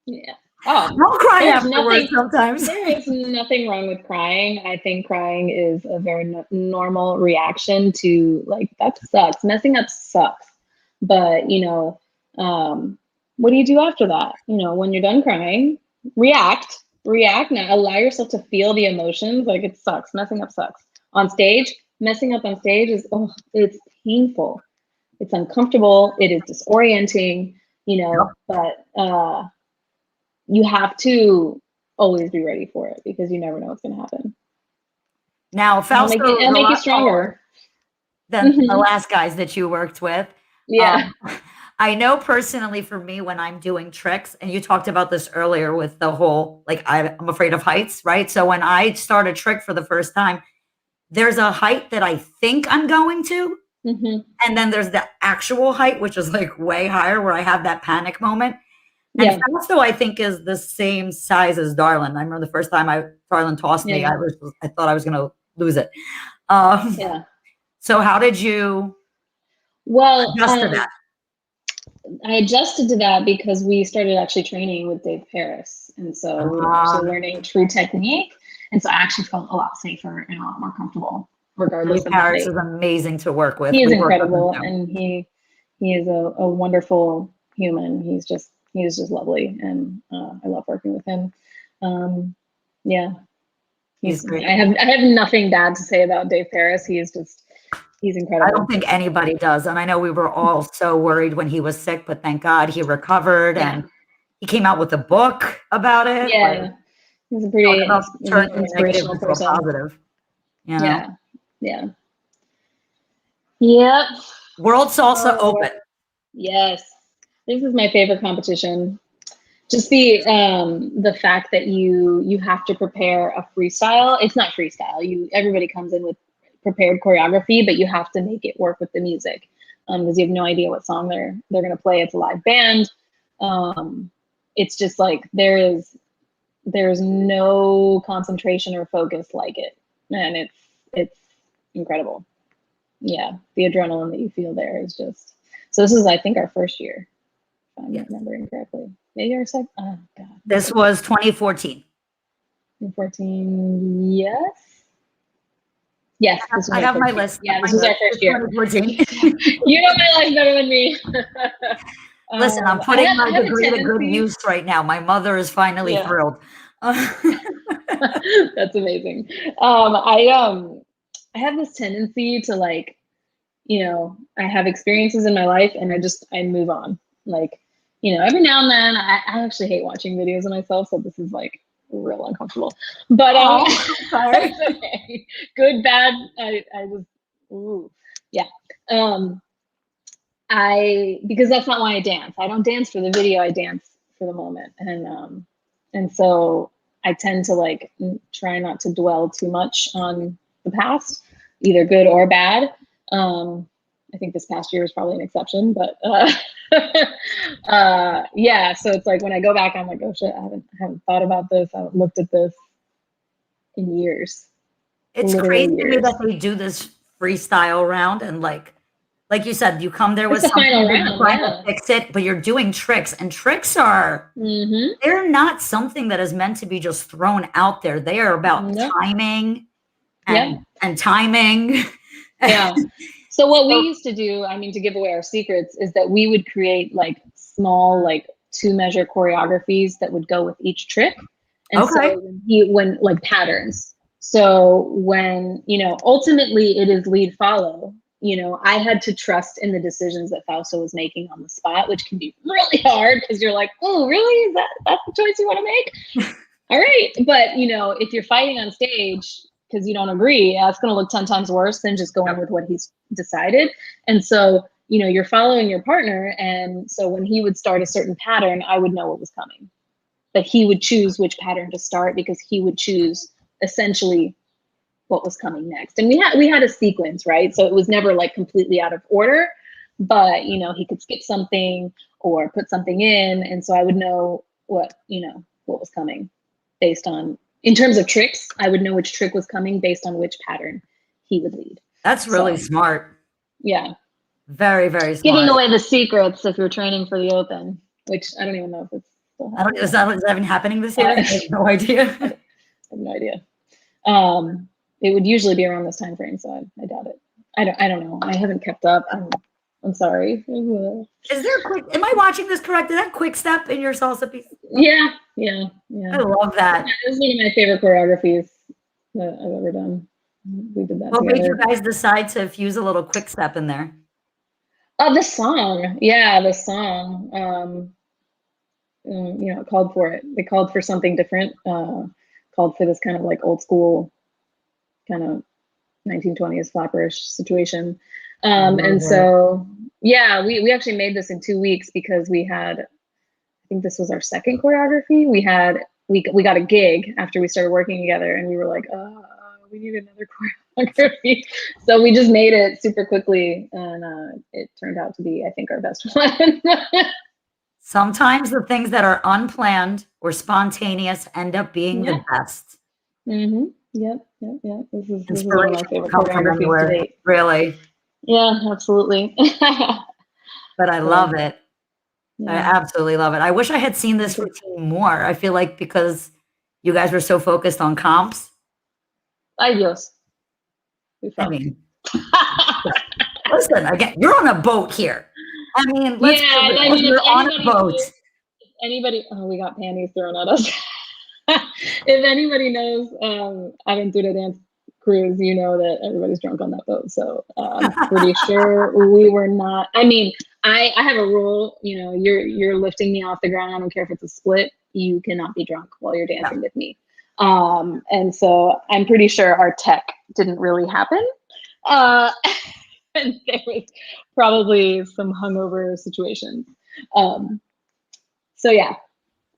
Yeah. Oh, I'll cry there's afterwards nothing. sometimes. There is nothing wrong with crying. I think crying is a very normal reaction to like that sucks. Messing up sucks, but what do you do after that? You know, when you're done crying, react now. Allow yourself to feel the emotions. Like it sucks. Messing up sucks. On stage, messing up on stage is it's painful. It's uncomfortable. It is disorienting. But you have to always be ready for it because you never know what's going to happen. Now, Fausto It'll is a make you lot stronger. than the last guys that you worked with. Yeah. I know personally for me when I'm doing tricks, and you talked about this earlier with the whole like I'm afraid of heights, right? So when I start a trick for the first time, there's a height that I think I'm going to, and then there's the actual height, which is like way higher, where I have that panic moment. And Yeah. Fausto, I think, is the same size as Darlin. I remember the first time Darlin tossed me, Yeah. I thought I was going to lose it. Yeah. So how did you adjust to that? I adjusted to that because we started actually training with Dave Paris. And so we were actually learning true technique. And so I actually felt a lot safer and a lot more comfortable, regardless Dave of the Paris height. is amazing to work with. He is We worked with him incredible, too. and he is a wonderful human. He's just lovely, and I love working with him. Yeah, He's great. I have nothing bad to say about Dave Paris. He's incredible. I don't think anybody does. And I know we were all so worried when he was sick, but thank God he recovered and he came out with a book about it. Yeah, like, he's a pretty turning a negative inspirational into a person. positive. You know? Yeah. Yep. World Salsa Open. Yes, this is my favorite competition. Just the fact that you have to prepare a freestyle. It's not freestyle. Everybody comes in with prepared choreography, but you have to make it work with the music because you have no idea what song they're going to play. It's a live band. It's just like there's no concentration or focus like it, and it's incredible. Yeah, the adrenaline that you feel there is just. So this is, I think, our first year, if I'm remembering correctly. Maybe our second. Oh God. This was 2014. 2014. Yes. Yes. I have my list. Yeah, this was our first year. 2014. You know my life better than me. Listen, I'm putting my degree to good use right now. My mother is finally thrilled. That's amazing. I have this tendency to like, I have experiences in my life and I move on. Like, every now and then I actually hate watching videos of myself. So this is like real uncomfortable, but sorry. okay. Good, bad. I just, ooh, yeah. Because that's not why I dance. I don't dance for the video. I dance for the moment. And so I tend to like try not to dwell too much on the past, either good or bad. I think this past year is probably an exception, but yeah. So it's like when I go back, I'm like, oh shit, I haven't thought about this. I haven't looked at this in years. It's Literally crazy to me years. that they do this freestyle round and like you said, you come there with It's the something final and you're round, trying to yeah. fix it, but you're doing tricks, and tricks are Mm-hmm. they're not something that is meant to be just thrown out there. They are about Nope. timing Yeah. and timing. Yeah. So what we So used to do, I mean, to give away our secrets, is that we would create like small, like 2-measure choreographies that would go with each trick. And okay. so when like patterns. So when, ultimately it is lead follow, I had to trust in the decisions that Fausto was making on the spot, which can be really hard because you're like, oh, really? That's the choice you want to make? All right. But, if you're fighting on stage because you don't agree, that's going to look 10 times worse than just going with what he's decided. And so, you're following your partner. And so when he would start a certain pattern, I would know what was coming. But he would choose which pattern to start because he would choose essentially what was coming next. And we had a sequence, right? So it was never like completely out of order, but he could skip something or put something in. And so I would know what was coming based on, in terms of tricks, I would know which trick was coming based on which pattern he would lead. That's really smart. Yeah. Very, very smart. Giving away the secrets if you're training for the Open, which I don't even know if it's still happening. Is that even happening this year? I have no idea. I have no idea. It would usually be around this time frame, so I doubt it. I don't know. I haven't kept up. I'm sorry. Is there a quick? Am I watching this correct? Is that quick step in your salsa piece? Yeah. I love that. Yeah, it was one of my favorite choreographies that I've ever done. We did that. What together. made you guys decide to fuse a little quick step in there? Oh, the song. Yeah, the song. It called for it. They called for something different. Called for this kind of like old school, kind of 1920s flapperish situation. And so, yeah, we actually made this in 2 weeks because we had, I think this was our second choreography. We got a gig after we started working together, and we were like, we need another choreography. So we just made it super quickly, and it turned out to be, I think, our best one. Sometimes the things that are unplanned or spontaneous end up being the best. Mm-hmm. Yep. This is one of my Inspiration favorite come from choreographies anywhere, to date. really. Yeah, absolutely. But I love it. I Yeah. absolutely love it. I wish I had seen this routine more. I feel like because you guys were so focused on comps. Ay Dios. I mean, listen, again, you're on a boat here. I mean, let's be real. You're on a boat. We got panties thrown at us. If anybody knows Aventura Dance Cruise, you know that everybody's drunk on that boat. So I'm pretty sure we were not. I mean, I have a rule, you're lifting me off the ground. I don't care if it's a split. You cannot be drunk while you're dancing with me. And so I'm pretty sure our tech didn't really happen. And there was probably some hungover situations. So yeah,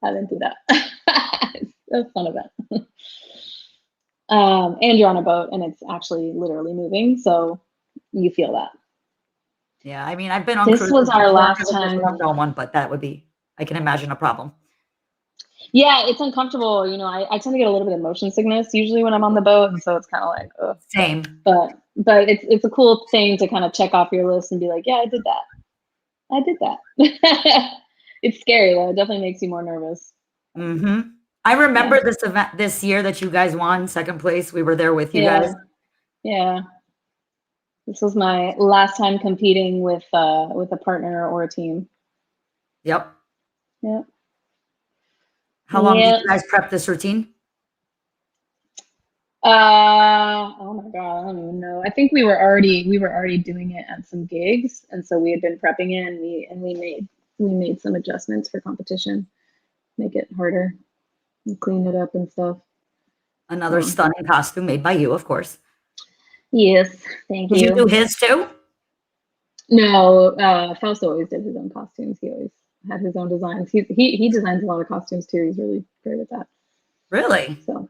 I didn't do that. It's fun event. And you're on a boat and it's actually literally moving, so you feel that. Yeah, I mean, I've been on This cruises was our before. last time. No one, but that would be, I can imagine a problem. Yeah, it's uncomfortable. I tend to get a little bit of motion sickness usually when I'm on the boat, and so it's kind of like, ugh. Same. But it's a cool thing to kind of check off your list and be like, yeah, I did that. It's scary though. It definitely makes you more nervous. Mm-hmm. I remember this event this year that you guys won second place. We were there with you guys. Yeah. This was my last time competing with a partner or a team. Yep. Yep. How long did you guys prep this routine? Oh my God, I don't even know. I think we were already doing it at some gigs, and so we had been prepping it, and we made some adjustments for competition, make it harder, and clean it up and stuff. Another stunning costume made by you, of course. Yes, thank you. Did you do his too? No, Fausto always did his own costumes. He always had his own designs. He designs a lot of costumes too. He's really great at that. Really? So,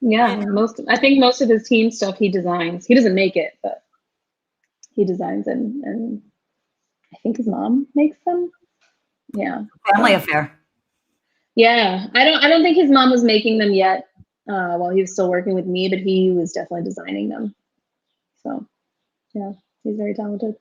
yeah, I think most of his team stuff he designs. He doesn't make it, but he designs, and I think his mom makes them. Yeah, Family affair. Yeah, I don't think his mom was making them yet while he was still working with me, but he was definitely designing them. So, yeah, he's very talented.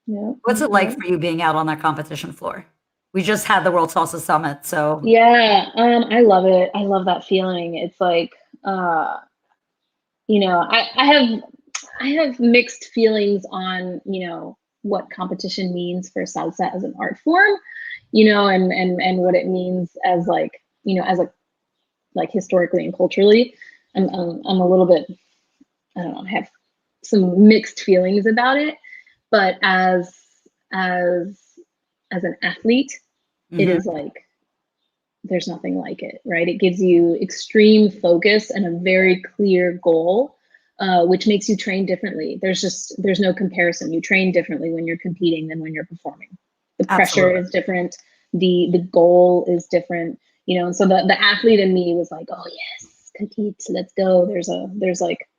Yeah. What's it like for you being out on that competition floor? We just had the World Salsa Summit, so Yeah, I love it. I love that feeling. It's like, you know, I have mixed feelings on, you know, what competition means for salsa as an art form, you know, and what it means as like, you know, as a like historically and culturally. I'm a little bit, I don't know, I have some mixed feelings about it, but as as an athlete, it is like there's nothing like it, right? It gives you extreme focus and a very clear goal, which makes you train differently. There's no comparison. You train differently when you're competing than when you're performing. The pressure absolutely. is different. The goal is different, you know. And so the athlete in me was like, oh yes, compete, let's go. There's like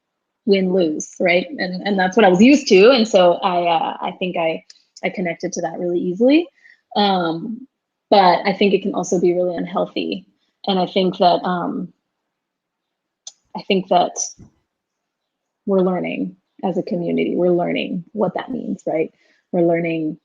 win lose, right? And that's what I was used to. And so I think I connected to that really easily. But I think it can also be really unhealthy. And I think that we're learning as a community. We're learning what that means, right? We're learning,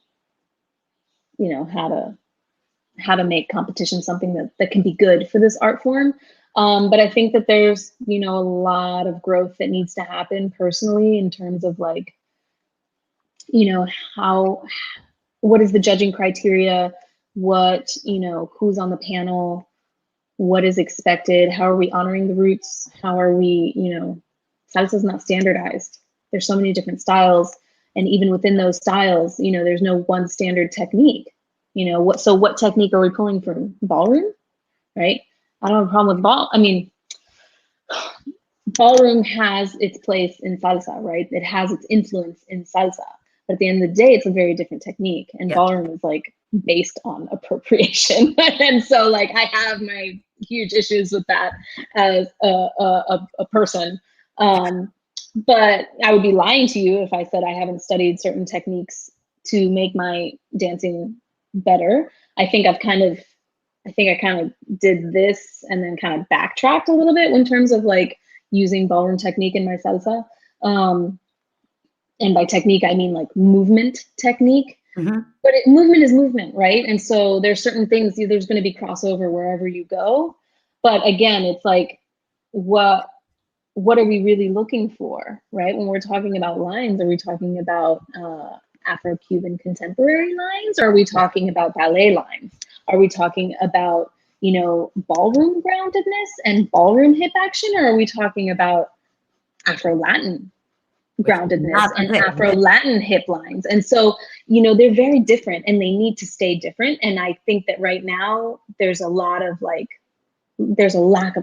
you know, how to make competition something that can be good for this art form. But I think that there's, you know, a lot of growth that needs to happen personally in terms of like, you know, what is the judging criteria? What, you know, who's on the panel? What is expected? How are we honoring the roots? How are we, you know, salsa is not standardized. There's so many different styles. And even within those styles, you know, there's no one standard technique. You know, what technique are we pulling from? Ballroom, right? I don't have a problem with I mean, ballroom has its place in salsa, right? It has its influence in salsa. But at the end of the day, it's a very different technique. And ballroom is like based on appropriation. And so like I have my huge issues with that as a person. But I would be lying to you if I said I haven't studied certain techniques to make my dancing better. I think I kind of did this and then kind of backtracked a little bit in terms of like using ballroom technique in my salsa. And by technique, I mean like movement technique. But movement is movement, right? And so there's certain things, there's going to be crossover wherever you go. But again, it's like, what are we really looking for, right? When we're talking about lines, are we talking about Afro-Cuban contemporary lines? Or are we talking about ballet lines? Are we talking about, you know, ballroom groundedness and ballroom hip action? Or are we talking about Afro-Latin groundedness and Afro-Latin hip lines? And so, you know, they're very different and they need to stay different. And I think that right now there's a lack of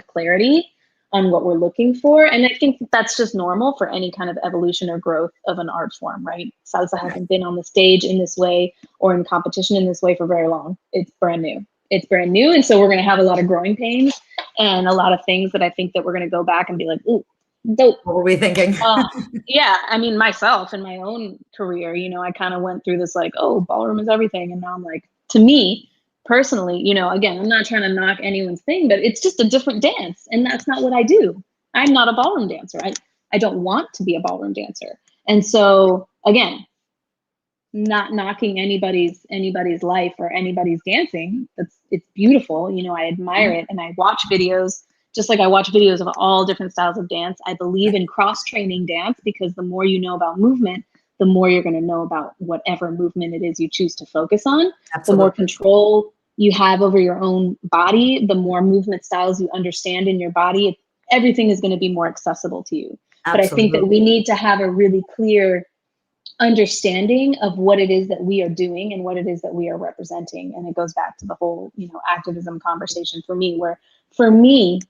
clarity on what we're looking for. And I think that's just normal for any kind of evolution or growth of an art form, right? Salsa hasn't been on the stage in this way or in competition in this way for very long. It's brand new. And so we're going to have a lot of growing pains and a lot of things that I think that we're going to go back and be like, ooh, dope. What were we thinking? Yeah, I mean, myself in my own career, you know, I kind of went through this like, oh, ballroom is everything. And now I'm like, to me personally, you know, again, I'm not trying to knock anyone's thing, but it's just a different dance. And that's not what I do. I'm not a ballroom dancer. I don't want to be a ballroom dancer. And so again, not knocking anybody's life or anybody's dancing. It's beautiful. You know, I admire it and I watch videos just like I watch videos of all different styles of dance. I believe in cross-training dance because the more you know about movement, the more you're going to know about whatever movement it is you choose to focus on. Absolutely. The more control you have over your own body, the more movement styles you understand in your body, everything is going to be more accessible to you. Absolutely. But I think that we need to have a really clear understanding of what it is that we are doing and what it is that we are representing. And it goes back to the whole, you know, activism conversation for me, where for me,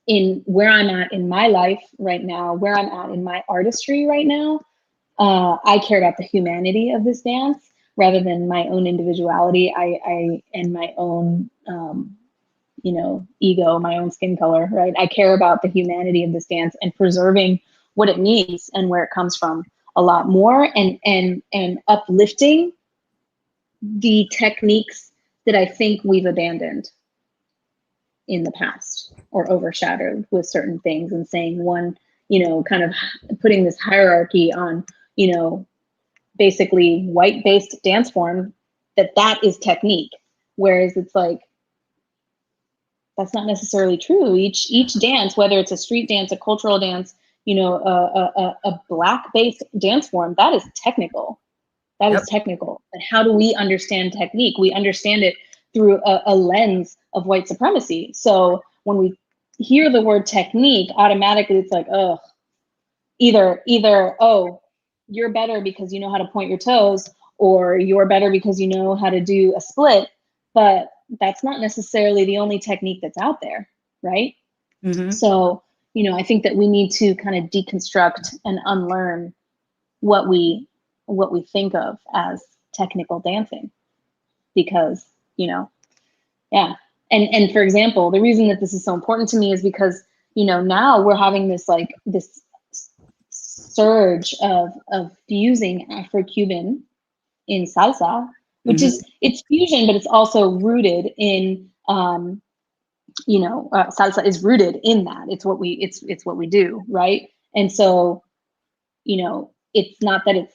in where I'm at in my life right now, where I'm at in my artistry right now, I care about the humanity of this dance rather than my own individuality. I and my own, ego, my own skin color, right? I care about the humanity of this dance and preserving what it means and where it comes from a lot more, and uplifting the techniques that I think we've abandoned in the past or overshadowed with certain things, and saying one, kind of putting this hierarchy on, basically white-based dance form, that is technique. Whereas it's like, that's not necessarily true. Each dance, whether it's a street dance, a cultural dance, a black-based dance form, that is technical. That is technical. And how do we understand technique? We understand it through a lens of white supremacy. So when we hear the word technique, automatically it's like, oh, either, oh, you're better because you know how to point your toes, or you're better because you know how to do a split. But that's not necessarily the only technique that's out there, right? Mm-hmm. So, I think that we need to kind of deconstruct and unlearn what we think of as technical dancing, because, yeah. And for example, the reason that this is so important to me is because, now we're having this surge of fusing Afro-Cuban in salsa, which mm-hmm. It's fusion, but it's also rooted in, salsa is rooted in that. It's what we do, right? And so, it's not that it's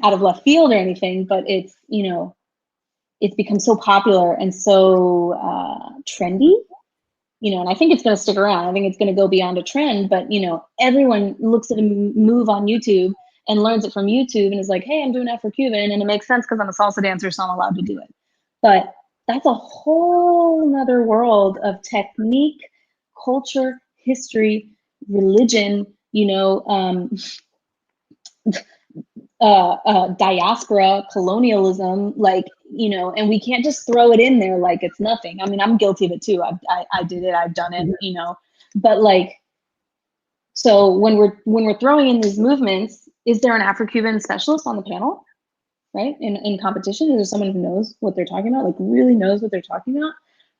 out of left field or anything, but it's, it's become so popular and so trendy, and I think it's going to stick around. I think it's going to go beyond a trend, but, everyone looks at a move on YouTube and learns it from YouTube and is like, hey, I'm doing Afro-Cuban, and it makes sense because I'm a salsa dancer, so I'm allowed to do it. But that's a whole nother world of technique, culture, history, religion, diaspora, colonialism, and we can't just throw it in there like it's nothing. I mean, I'm guilty of it too. I did it, I've done it, but so when we're throwing in these movements, is there an Afro-Cuban specialist on the panel, right? In competition, is there someone who knows what they're talking about, really knows what they're talking about,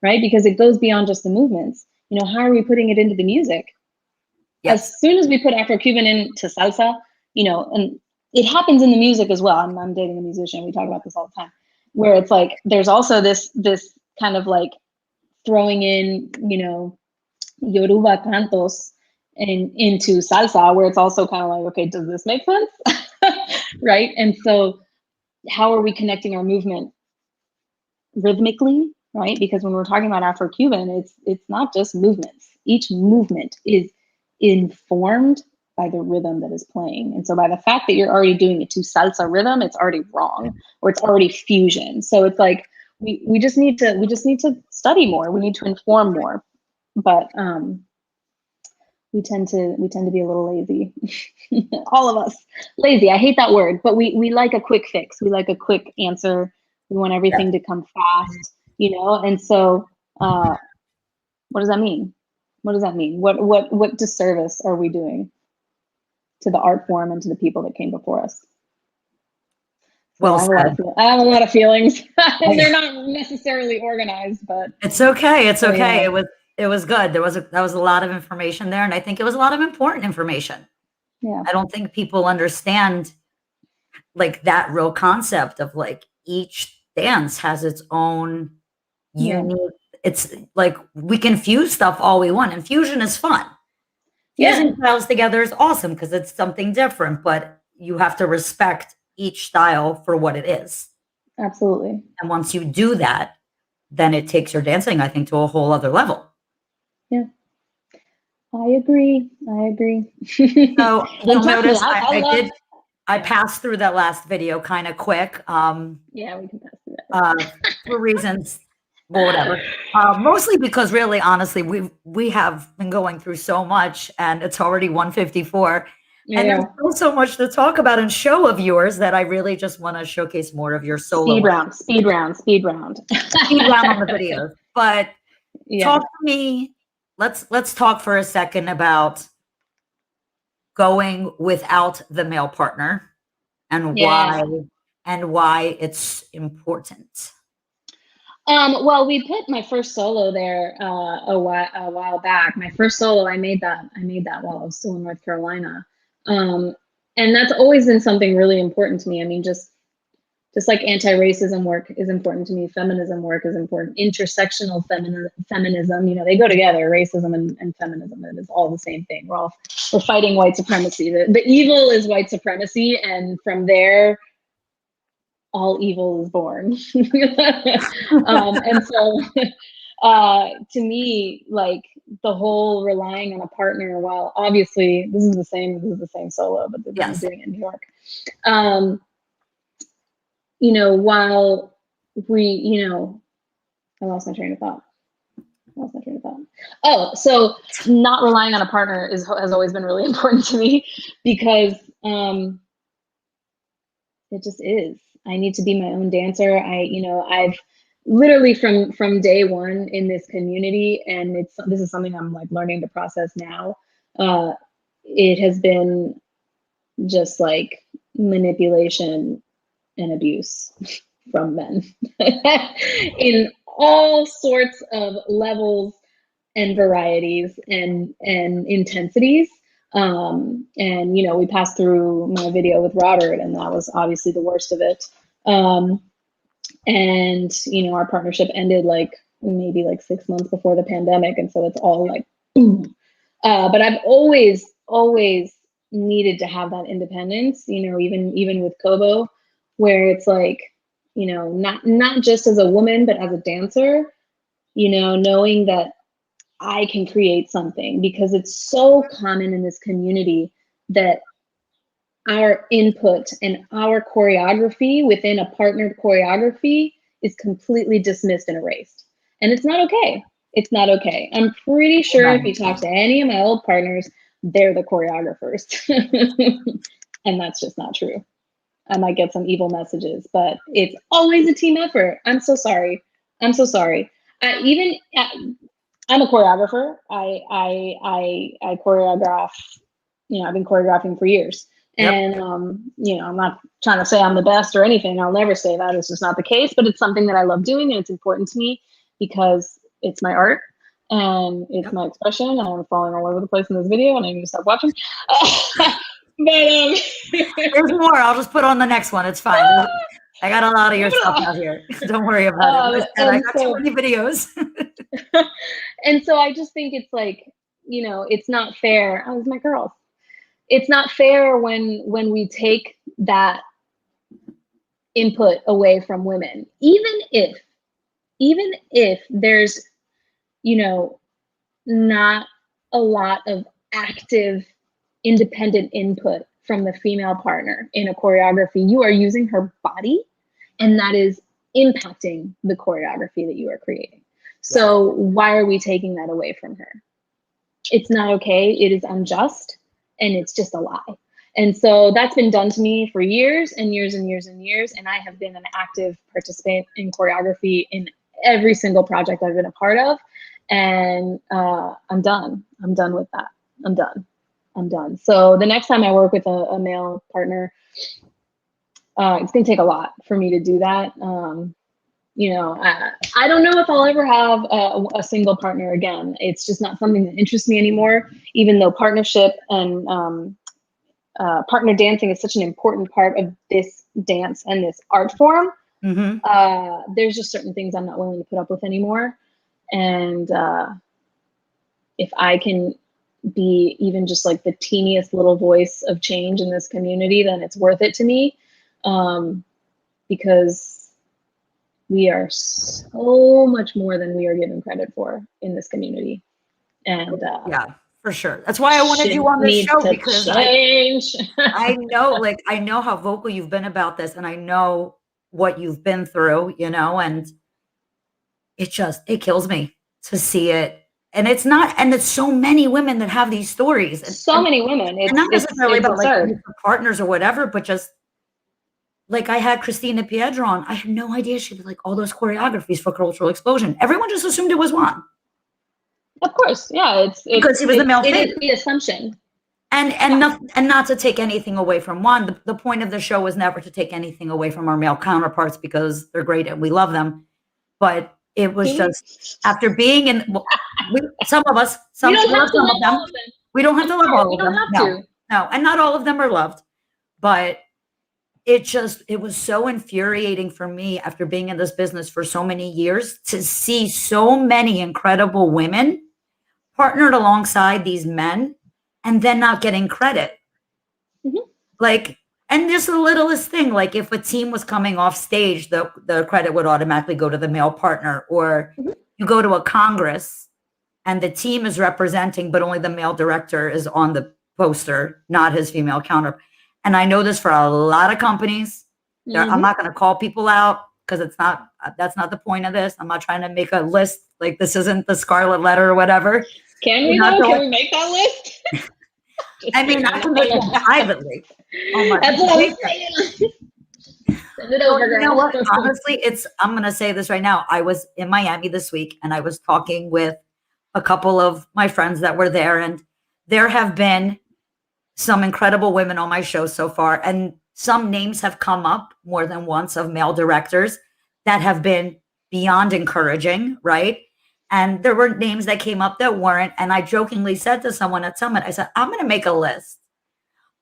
right? Because it goes beyond just the movements. How are we putting it into the music? Yes. As soon as we put Afro-Cuban into salsa, and it happens in the music as well. I'm dating a musician. We talk about this all the time, where it's like, there's also this kind of throwing in, Yoruba cantos into salsa, where it's also kind of like, okay, does this make sense? Right? And so how are we connecting our movement rhythmically, right? Because when we're talking about Afro-Cuban, it's not just movements. Each movement is informed by the rhythm that is playing. And so by the fact that you're already doing it to salsa rhythm, it's already wrong, or it's already fusion. So it's like, we just need to study more. We need to inform more. But we tend to be a little lazy. All of us lazy. I hate that word, but we like a quick fix. We like a quick answer. We want everything to come fast, And so, what does that mean? What does that mean? What disservice are we doing to the art form and to the people that came before us? So well said. I have a lot of feelings. And they're not necessarily organized, but it's okay. It's okay. Yeah. It was good. That was a lot of information there, and I think it was a lot of important information. Yeah. I don't think people understand that real concept of each dance has its own unique. It's we can fuse stuff all we want, and fusion is fun. Fusing styles together is awesome because it's something different, but you have to respect each style for what it is. Absolutely. And once you do that, then it takes your dancing, I think, to a whole other level. Yeah. I agree. So you'll notice I passed through that last video kind of quick. Yeah, we can pass through that. For reasons, well, whatever. Mostly because really, honestly, we have been going through so much, and it's already 1:54. Yeah. And there's still so much to talk about and show of yours that I really just want to showcase more of your solo. Speed round. Speed round on the videos. But talk to me let's talk for a second about going without the male partner and Yeah. why it's important. Well, we put my first solo there a while back. My first solo, I made that while I was still in North Carolina, um, and that's always been something really important to me. I mean, just like anti-racism work is important to me, feminism work is important. Intersectional feminism, they go together. Racism and feminism, it is all the same thing. We're fighting white supremacy. The evil is white supremacy, and from there, all evil is born. And so, to me, like the whole relying on a partner, while obviously this is the same solo, but I'm Yes. doing it in New York. While I lost my train of thought. Oh, so not relying on a partner has always been really important to me because it just is. I need to be my own dancer. I've literally from day one in this community, and this is something I'm like learning to process now. It has been just like manipulation and abuse from men in all sorts of levels and varieties and intensities. And we passed through my video with Robert, and that was obviously the worst of it. And our partnership ended like maybe like 6 months before the pandemic, and so it's all like boom. But I've always needed to have that independence, even with Kobo, where it's like, not just as a woman, but as a dancer, knowing that I can create something, because it's so common in this community that our input and our choreography within a partnered choreography is completely dismissed and erased. And it's not okay. It's not okay. I'm pretty sure if you talk to any of my old partners, they're the choreographers. And that's just not true. I might get some evil messages, but it's always a team effort. I'm so sorry. I'm so sorry. I'm a choreographer. I choreograph. I've been choreographing for years, Yep. and I'm not trying to say I'm the best or anything. I'll never say that. It's just not the case. But it's something that I love doing, and it's important to me because it's my art and it's my expression. And I'm falling all over the place in this video, and I need to stop watching. But there's more. I'll just put on the next one. It's fine. I got a lot of your stuff out here. Don't worry about it. I got too many videos. And so I just think it's like, it's not fair. Oh, it's my girls. It's not fair when we take that input away from women, even if there's, not a lot of active independent input from the female partner in a choreography. You are using her body, and that is impacting the choreography that you are creating. So why are we taking that away from her? It's not okay. It is unjust, and it's just a lie. And so that's been done to me for years and years and years and years. And I have been an active participant in choreography in every single project I've been a part of. And I'm done. I'm done with that. I'm done. So the next time I work with a male partner, it's going to take a lot for me to do that. I don't know if I'll ever have a single partner again. It's just not something that interests me anymore, even though partnership and partner dancing is such an important part of this dance and this art form. Mm-hmm. There's just certain things I'm not willing to put up with anymore. And if I can be even just like the teeniest little voice of change in this community, then it's worth it to me, because we are so much more than we are given credit for in this community. And yeah, for sure. That's why I wanted you on this show, because I know how vocal you've been about this, and I know what you've been through, and it kills me to see it. And it's so many women that have these stories. So many women. It's not necessarily about like partners or whatever, but just like I had Christina Piedron. I had no idea she did like all those choreographies for Cultural Explosion. Everyone just assumed it was one. Of course, yeah. because he was the male It is favorite. the assumption. And not to take anything away from Juan. The point of the show was never to take anything away from our male counterparts because they're great and we love them. But it was just after being in, well, some of us, We some don't we have love to some like of them. all of them. We don't have to love all We of don't them. have No, to. no, and not all of them are loved. But it was so infuriating for me after being in this business for so many years to see so many incredible women partnered alongside these men and then not getting credit. Mhm. Like, and just the littlest thing, like if a team was coming off stage, the credit would automatically go to the male partner, or Mhm. you go to a congress and the team is representing, but only the male director is on the poster, not his female counterpart. And I know this for a lot of companies. I'm not going to call people out because that's not the point of this. I'm not trying to make a list. Like this isn't the Scarlet Letter or whatever. Can we though? Can we make that list? I mean, I can make one privately. Oh my! That's what I'm saying. Send it over, girl. You know what? Honestly, I'm going to say this right now. I was in Miami this week and I was talking with a couple of my friends that were there, and there have been some incredible women on my show so far, and some names have come up more than once of male directors that have been beyond encouraging, right? And there were names that came up that weren't. And I jokingly said to someone at Summit, I said, I'm going to make a list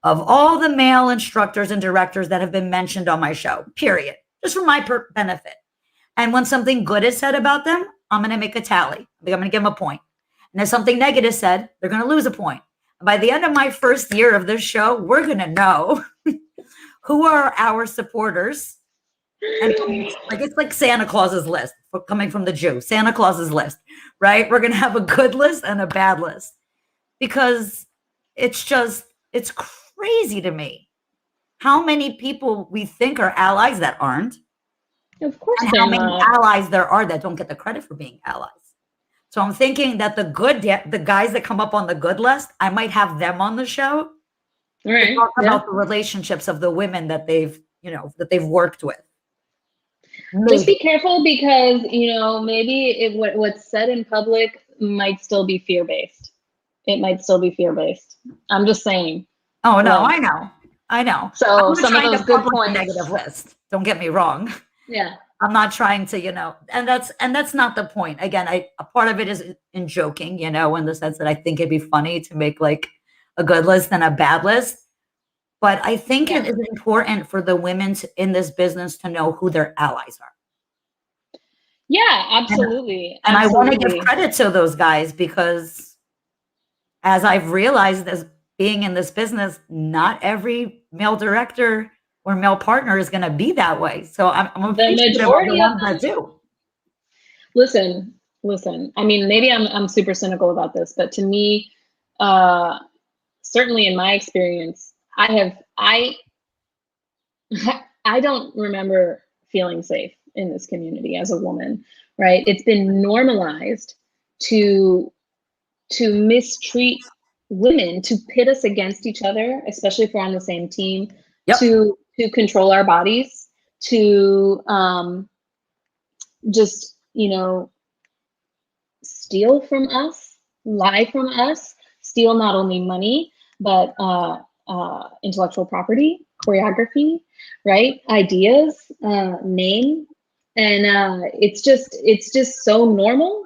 of all the male instructors and directors that have been mentioned on my show, period, just for my benefit. And when something good is said about them, I'm going to make a tally. I'm going to give them a point. And if something negative is said, they're going to lose a point. And by the end of my first year of this show, we're going to know who are our supporters. And like it's like Santa Claus's list coming from the Jew, Santa Claus's list, right? We're going to have a good list and a bad list because it's crazy to me how many people we think are allies that aren't. Of course, and how many allies there are that don't get the credit for being allies. So I'm thinking that the guys that come up on the good list, I might have them on the show to talk about the relationships of the women that they've worked with. Just be careful because maybe what's said in public might still be fear-based. It might still be fear-based. I'm just saying. Oh no, I know. So some of those good points. Negative list. Don't get me wrong. Yeah. I'm not trying to, and that's not the point. Again, a part of it is in joking, in the sense that I think it'd be funny to make like a good list and a bad list. But I think it is important for the women in this business to know who their allies are. Yeah, absolutely. And I want to give credit to those guys because as I've realized as being in this business, not every male director or male partner is going to be that way. So I'm appreciative of the ones that do. Listen. I mean, maybe I'm super cynical about this, but to me, certainly in my experience, I don't remember feeling safe in this community as a woman, right? It's been normalized to mistreat women, to pit us against each other, especially if we're on the same team, to control our bodies, to just, steal from us, lie from us, steal not only money, but intellectual property, choreography, right? Ideas, name. And it's just so normal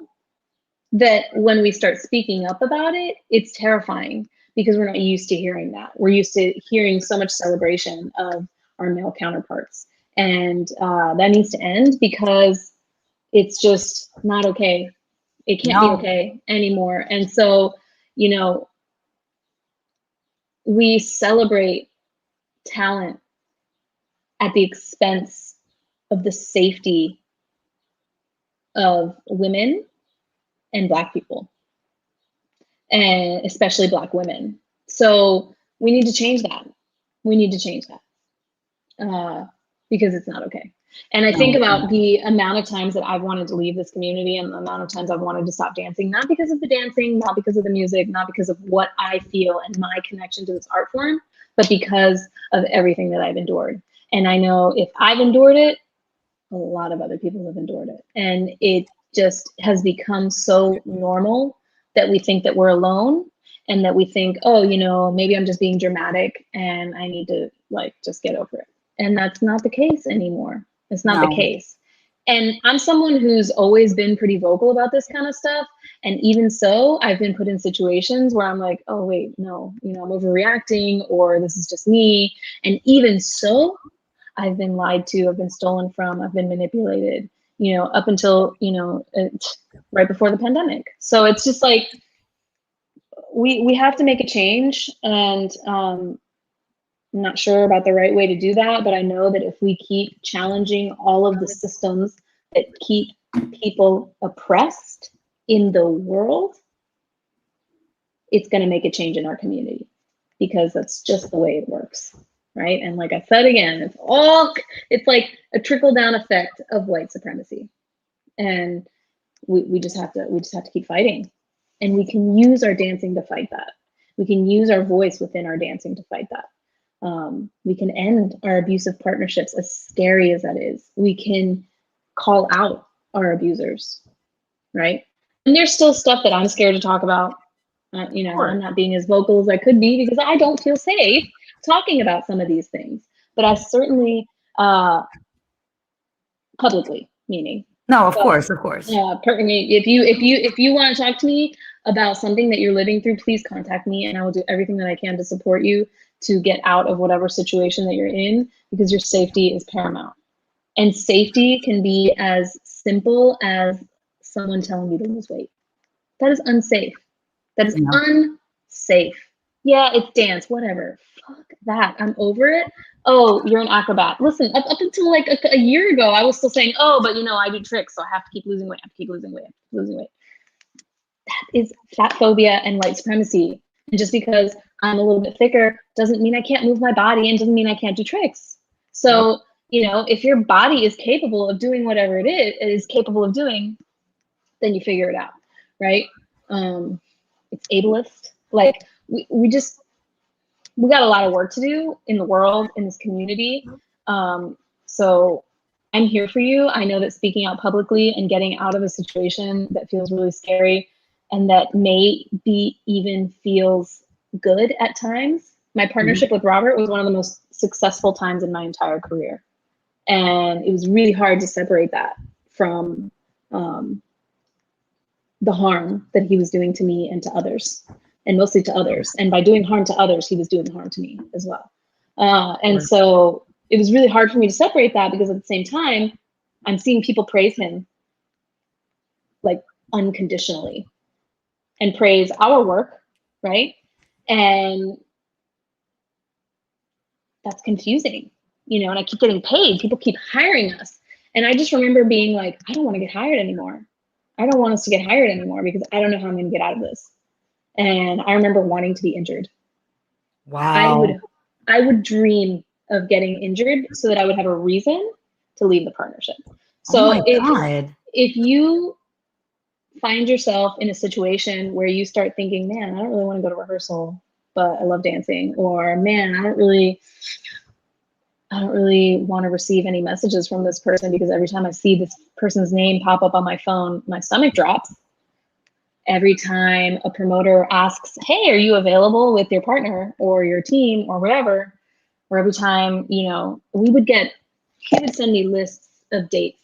that when we start speaking up about it, it's terrifying because we're not used to hearing that. We're used to hearing so much celebration of our male counterparts. And that needs to end because it's just not okay. It can't be okay anymore. And so, we celebrate talent at the expense of the safety of women and Black people, and especially Black women. So we need to change that. Because it's not okay. And I think about the amount of times that I've wanted to leave this community and the amount of times I've wanted to stop dancing, not because of the dancing, not because of the music, not because of what I feel and my connection to this art form, but because of everything that I've endured. And I know if I've endured it, a lot of other people have endured it. And it just has become so normal that we think that we're alone, and that we think, oh, you know, maybe I'm just being dramatic and I need to like just get over it. And that's not the case anymore. It's not the case. And I'm someone who's always been pretty vocal about this kind of stuff. And even so, I've been put in situations where I'm like, oh, wait, no, you know, I'm overreacting, or this is just me. And even so, I've been lied to, I've been stolen from, I've been manipulated, you know, up until, you know, right before the pandemic. So it's just like, we have to make a change. And I'm not sure about the right way to do that, but I know that if we keep challenging all of the systems that keep people oppressed in the world, it's going to make a change in our community, because that's just the way it works, right? And like I said again, it's like a trickle down effect of white supremacy, and we just have to keep fighting. And we can use our dancing to fight that. We can use our voice within our dancing to fight that. We can end our abusive partnerships, as scary as that is. We can call out our abusers, right? And there's still stuff that I'm scared to talk about. You know, I'm not being as vocal as I could be because I don't feel safe talking about some of these things. But I certainly, publicly, meaning. No, of course. If you want to talk to me about something that you're living through, please contact me, and I will do everything that I can to support you to get out of whatever situation that you're in, because your safety is paramount. And safety can be as simple as someone telling you to lose weight. That is unsafe. That is unsafe. Yeah, it's dance, whatever. Fuck that. I'm over it. Oh, you're an acrobat. Listen, up until like a year ago, I was still saying, oh, but you know, I do tricks, so I have to keep losing weight. That is fat phobia and white supremacy. And just because I'm a little bit thicker doesn't mean I can't move my body, and doesn't mean I can't do tricks. So, you know, if your body is capable of doing whatever it is capable of doing, then you figure it out, right? It's ableist. Like we got a lot of work to do in the world, in this community. So I'm here for you. I know that speaking out publicly and getting out of a situation that feels really scary, and that may be even feels good at times. My partnership with Robert was one of the most successful times in my entire career. And it was really hard to separate that from the harm that he was doing to me and to others, and mostly to others. And by doing harm to others, he was doing harm to me as well. And so it was really hard for me to separate that, because at the same time, I'm seeing people praise him like unconditionally and praise our work, right? And that's confusing, you know, and I keep getting paid. People keep hiring us. And I just remember being like, I don't want to get hired anymore. I don't want us to get hired anymore, because I don't know how I'm going to get out of this. And I remember wanting to be injured. Wow. I would dream of getting injured so that I would have a reason to leave the partnership. So if you find yourself in a situation where you start thinking, man, I don't really want to go to rehearsal, but I love dancing, or man, I don't really want to receive any messages from this person, because every time I see this person's name pop up on my phone, my stomach drops. Every time a promoter asks, hey, are you available with your partner or your team or whatever, or every time, you know, he would send me lists of dates,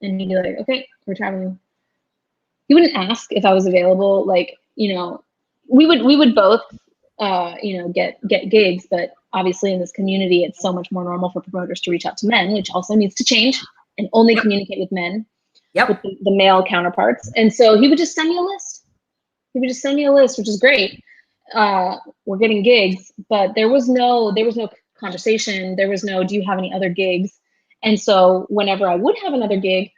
and he'd be like, okay, we're traveling. He wouldn't ask if I was available. Like, you know, we would both, you know, get gigs, but obviously in this community, it's so much more normal for promoters to reach out to men, which also needs to change, and only communicate with men, with the male counterparts. And so he would just send me a list. Which is great. We're getting gigs, but there was no conversation. There was no, do you have any other gigs? And so whenever I would have another gig,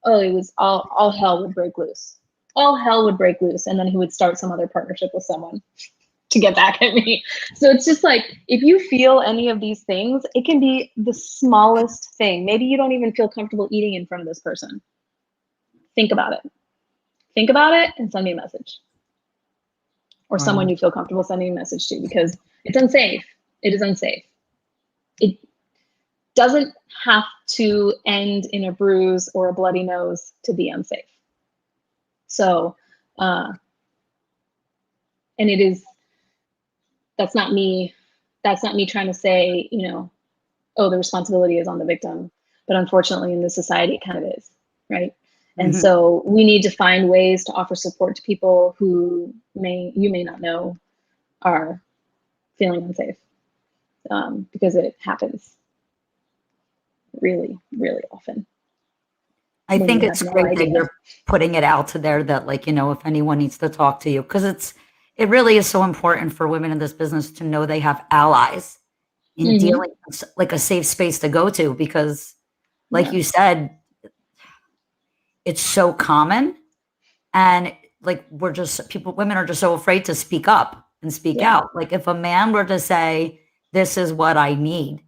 oh, it was all hell would break loose. All hell would break loose. And then he would start some other partnership with someone to get back at me. So it's just like, if you feel any of these things, it can be the smallest thing. Maybe you don't even feel comfortable eating in front of this person. Think about it. Think about it and send me a message. Or someone you feel comfortable sending a message to, because it's unsafe. It is unsafe. It doesn't have to end in a bruise or a bloody nose to be unsafe. So And that's not me trying to say, oh, the responsibility is on the victim. But unfortunately, in this society, it kind of is, right? And so we need to find ways to offer support to people who you may not know are feeling unsafe, because it happens really, really often. I think it's great that you're putting it out to there that, like, if anyone needs to talk to you, because it really is so important for women in this business to know they have allies in dealing, like a safe space to go to, because like you said, it's so common. And like, women are just so afraid to speak up and speak out. Like, if a man were to say, this is what I need,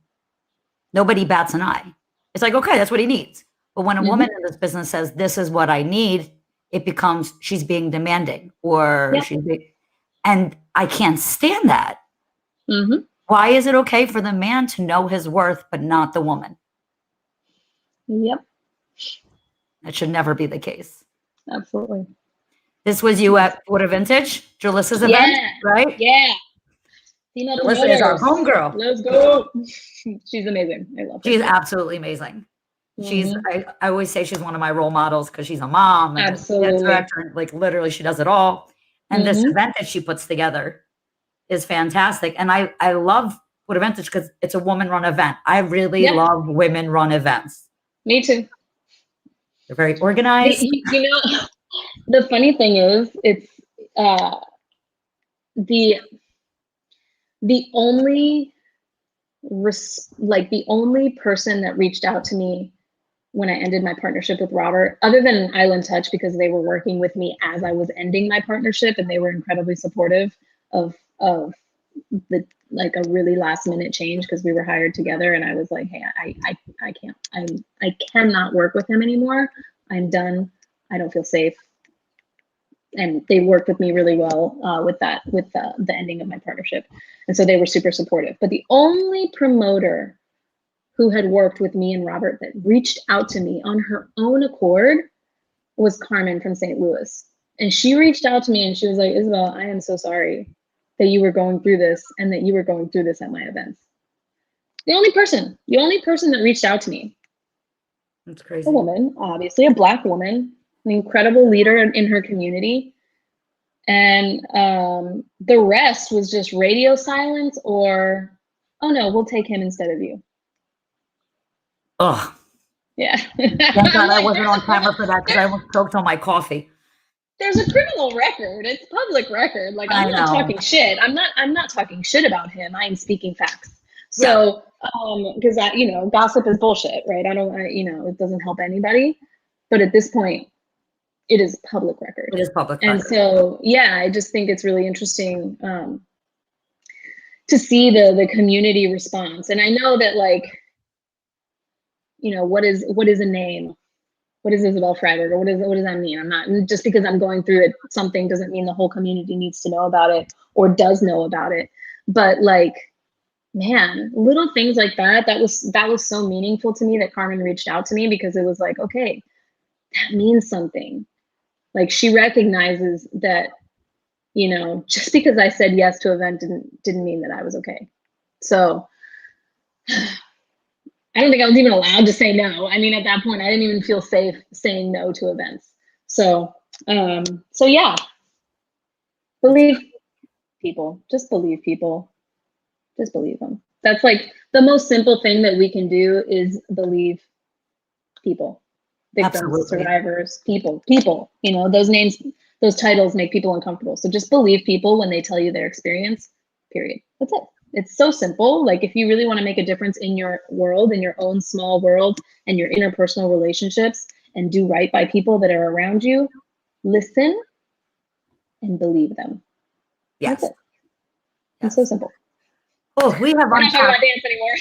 nobody bats an eye. It's like, okay, that's what he needs. But when a woman in this business says, this is what I need, it becomes, she's being demanding, or and I can't stand that. Why is it okay for the man to know his worth, but not the woman? Yep. That should never be the case. Absolutely. This was you at What a Vintage, Jalissa's event, right? Yeah. Female Jalissa is our homegirl. Let's go. She's amazing. I love her. She's absolutely amazing. I always say she's one of my role models because she's a mom and a director. Like, literally, she does it all. And this event that she puts together is fantastic. And I love What a Vintage because it's a woman-run event. I really love women-run events. Me too. They're very organized. The funny thing is, it's the only person that reached out to me when I ended my partnership with Robert, other than Island Touch, because they were working with me as I was ending my partnership, and they were incredibly supportive of the, like, a really last minute change, because we were hired together, and I was like, hey, I cannot work with him anymore. I'm done. I don't feel safe. And they worked with me really well with the ending of my partnership. And so they were super supportive. But the only promoter who had worked with me and Robert that reached out to me on her own accord was Carmen from St. Louis. And she reached out to me and she was like, Isabel, I am so sorry that you were going through this and that you were going through this at my events. The only person that reached out to me. That's crazy. A woman, obviously, a Black woman, an incredible leader in her community. And the rest was just radio silence or, oh no, we'll take him instead of you. Oh. Yeah. Thank God I wasn't on camera for that because I almost choked on my coffee. There's a criminal record. It's public record. Like, I'm not talking shit. I'm not talking shit about him. I am speaking facts. So, because gossip is bullshit, right? It doesn't help anybody. But at this point, it is public record. It is public record. And so, I just think it's really interesting to see the community response. And I know that, like, what is a name? What is Isabel Freiberger? What does that mean? I'm not, just because I'm going through it, something doesn't mean the whole community needs to know about it or does know about it. But, like, man, little things like that was so meaningful to me that Carmen reached out to me, because it was like, okay, that means something. Like, she recognizes that, just because I said yes to an event didn't mean that I was okay. So I don't think I was even allowed to say no. I mean, at that point, I didn't even feel safe saying no to events. So yeah, believe people. Just believe people. Just believe them. That's like the most simple thing that we can do, is believe people. Victims, absolutely. Survivors, people. Those names, those titles make people uncomfortable. So just believe people when they tell you their experience, period. That's it. It's so simple. Like, if you really want to make a difference in your world, in your own small world, and your interpersonal relationships, and do right by people that are around you, listen and believe them. Yes. That's it. It's so simple. Oh, we're not talking about dance anymore.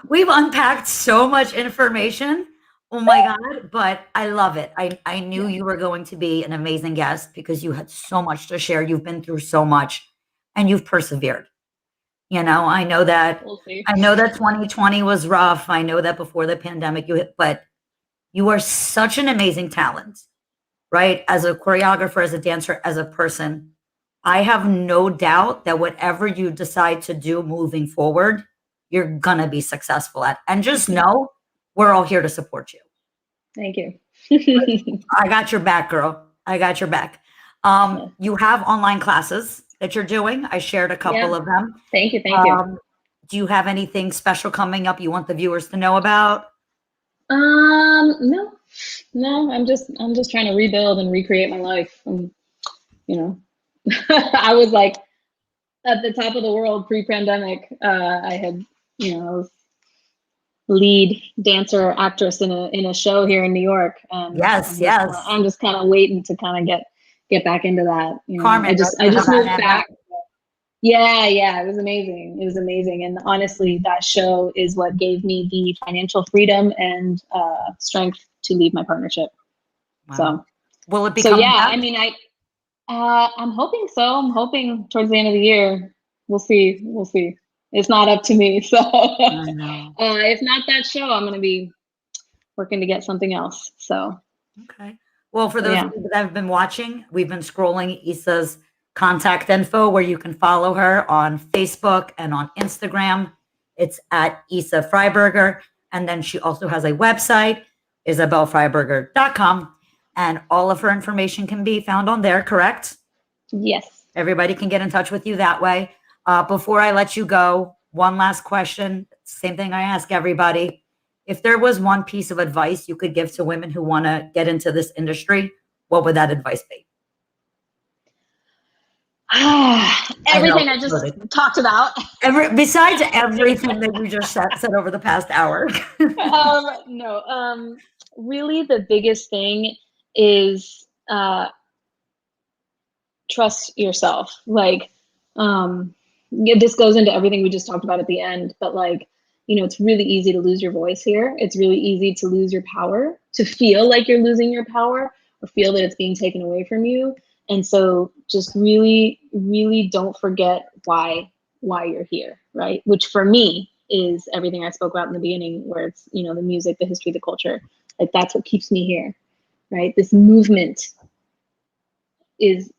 We've unpacked so much information. Oh my God, but I love it. I knew you were going to be an amazing guest because you had so much to share. You've been through so much and you've persevered. I know that 2020 was rough. I know that before the pandemic but you are such an amazing talent, right? As a choreographer, as a dancer, as a person. I have no doubt that whatever you decide to do moving forward, you're gonna be successful at. And just know we're all here to support you. Thank you. I got your back, girl. I got your back. You have online classes that you're doing. I shared a couple Yeah. of them. Thank you. Thank you. Do you have anything special coming up you want the viewers to know about? No, no, I'm just trying to rebuild and recreate my life. And, you know, I was like at the top of the world pre-pandemic. I had, I was lead dancer actress in a show here in New York, and Yes, yes. I'm just kind of waiting to kind of get back into that. Carmen, I just moved back. Yeah, it was amazing. It was amazing, and honestly, that show is what gave me the financial freedom and strength to leave my partnership. Wow. So, will it be? So yeah, back? I mean, I'm hoping so. I'm hoping towards the end of the year. We'll see. We'll see. It's not up to me. So, if not that show, I'm going to be working to get something else. So, okay. Well, for those of you that have been watching, we've been scrolling Isa's contact info where you can follow her on Facebook and on Instagram. It's at Isa Freiberger. And then she also has a website, isabelfreiberger.com. And all of her information can be found on there, correct? Yes. Everybody can get in touch with you that way. Before I let you go, one last question. Same thing I ask everybody. If there was one piece of advice you could give to women who want to get into this industry, what would that advice be? Everything I just talked about. Besides everything that you just said over the past hour. No. Really, the biggest thing is trust yourself. Like, this goes into everything we just talked about at the end, but like, it's really easy to lose your voice here. It's really easy to lose your power, to feel like you're losing your power or feel that it's being taken away from you. And so just really, really don't forget why you're here, right? Which for me is everything I spoke about in the beginning, where it's, the music, the history, the culture. Like, that's what keeps me here, right? This movement is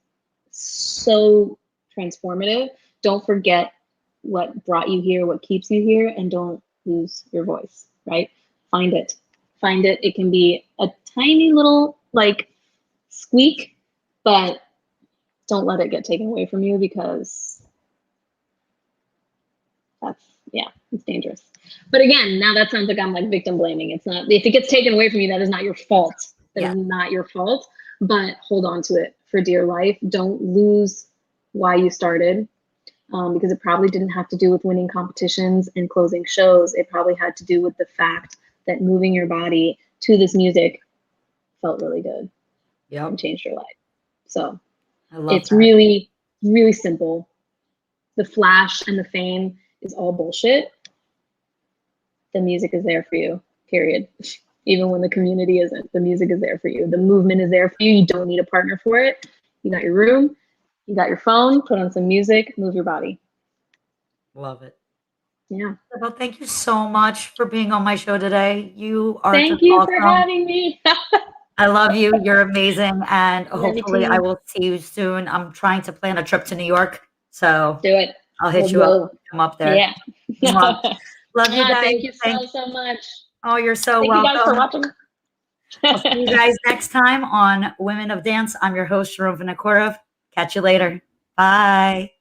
so transformative. Don't forget what brought you here, what keeps you here, and don't lose your voice, right? Find it. It can be a tiny little like squeak, but don't let it get taken away from you, because it's dangerous. But again, now that sounds like I'm like victim blaming. It's not. If it gets taken away from you, that is not your fault. That is not your fault. But hold on to it for dear life. Don't lose why you started, because it probably didn't have to do with winning competitions and closing shows. It probably had to do with the fact that moving your body to this music felt really good and changed your life. So it's really, really simple. The flash and the fame is all bullshit. The music is there for you, period. Even when the community isn't, the music is there for you. The movement is there for you. You don't need a partner for it. You got your room, you got your phone, put on some music, move your body. Love it. Yeah. Well, thank you so much for being on my show today. You are Thank you for having me. I love you. You're amazing. And hopefully I will see you soon. I'm trying to plan a trip to New York. So do it. I'll hit you up. Come up there. Yeah. Love you guys. Thank you so much. Oh, you're so welcome. Thank you guys for watching. I'll see you guys next time on Women of Dance. I'm your host, Sharonne Vinokurov. Catch you later. Bye.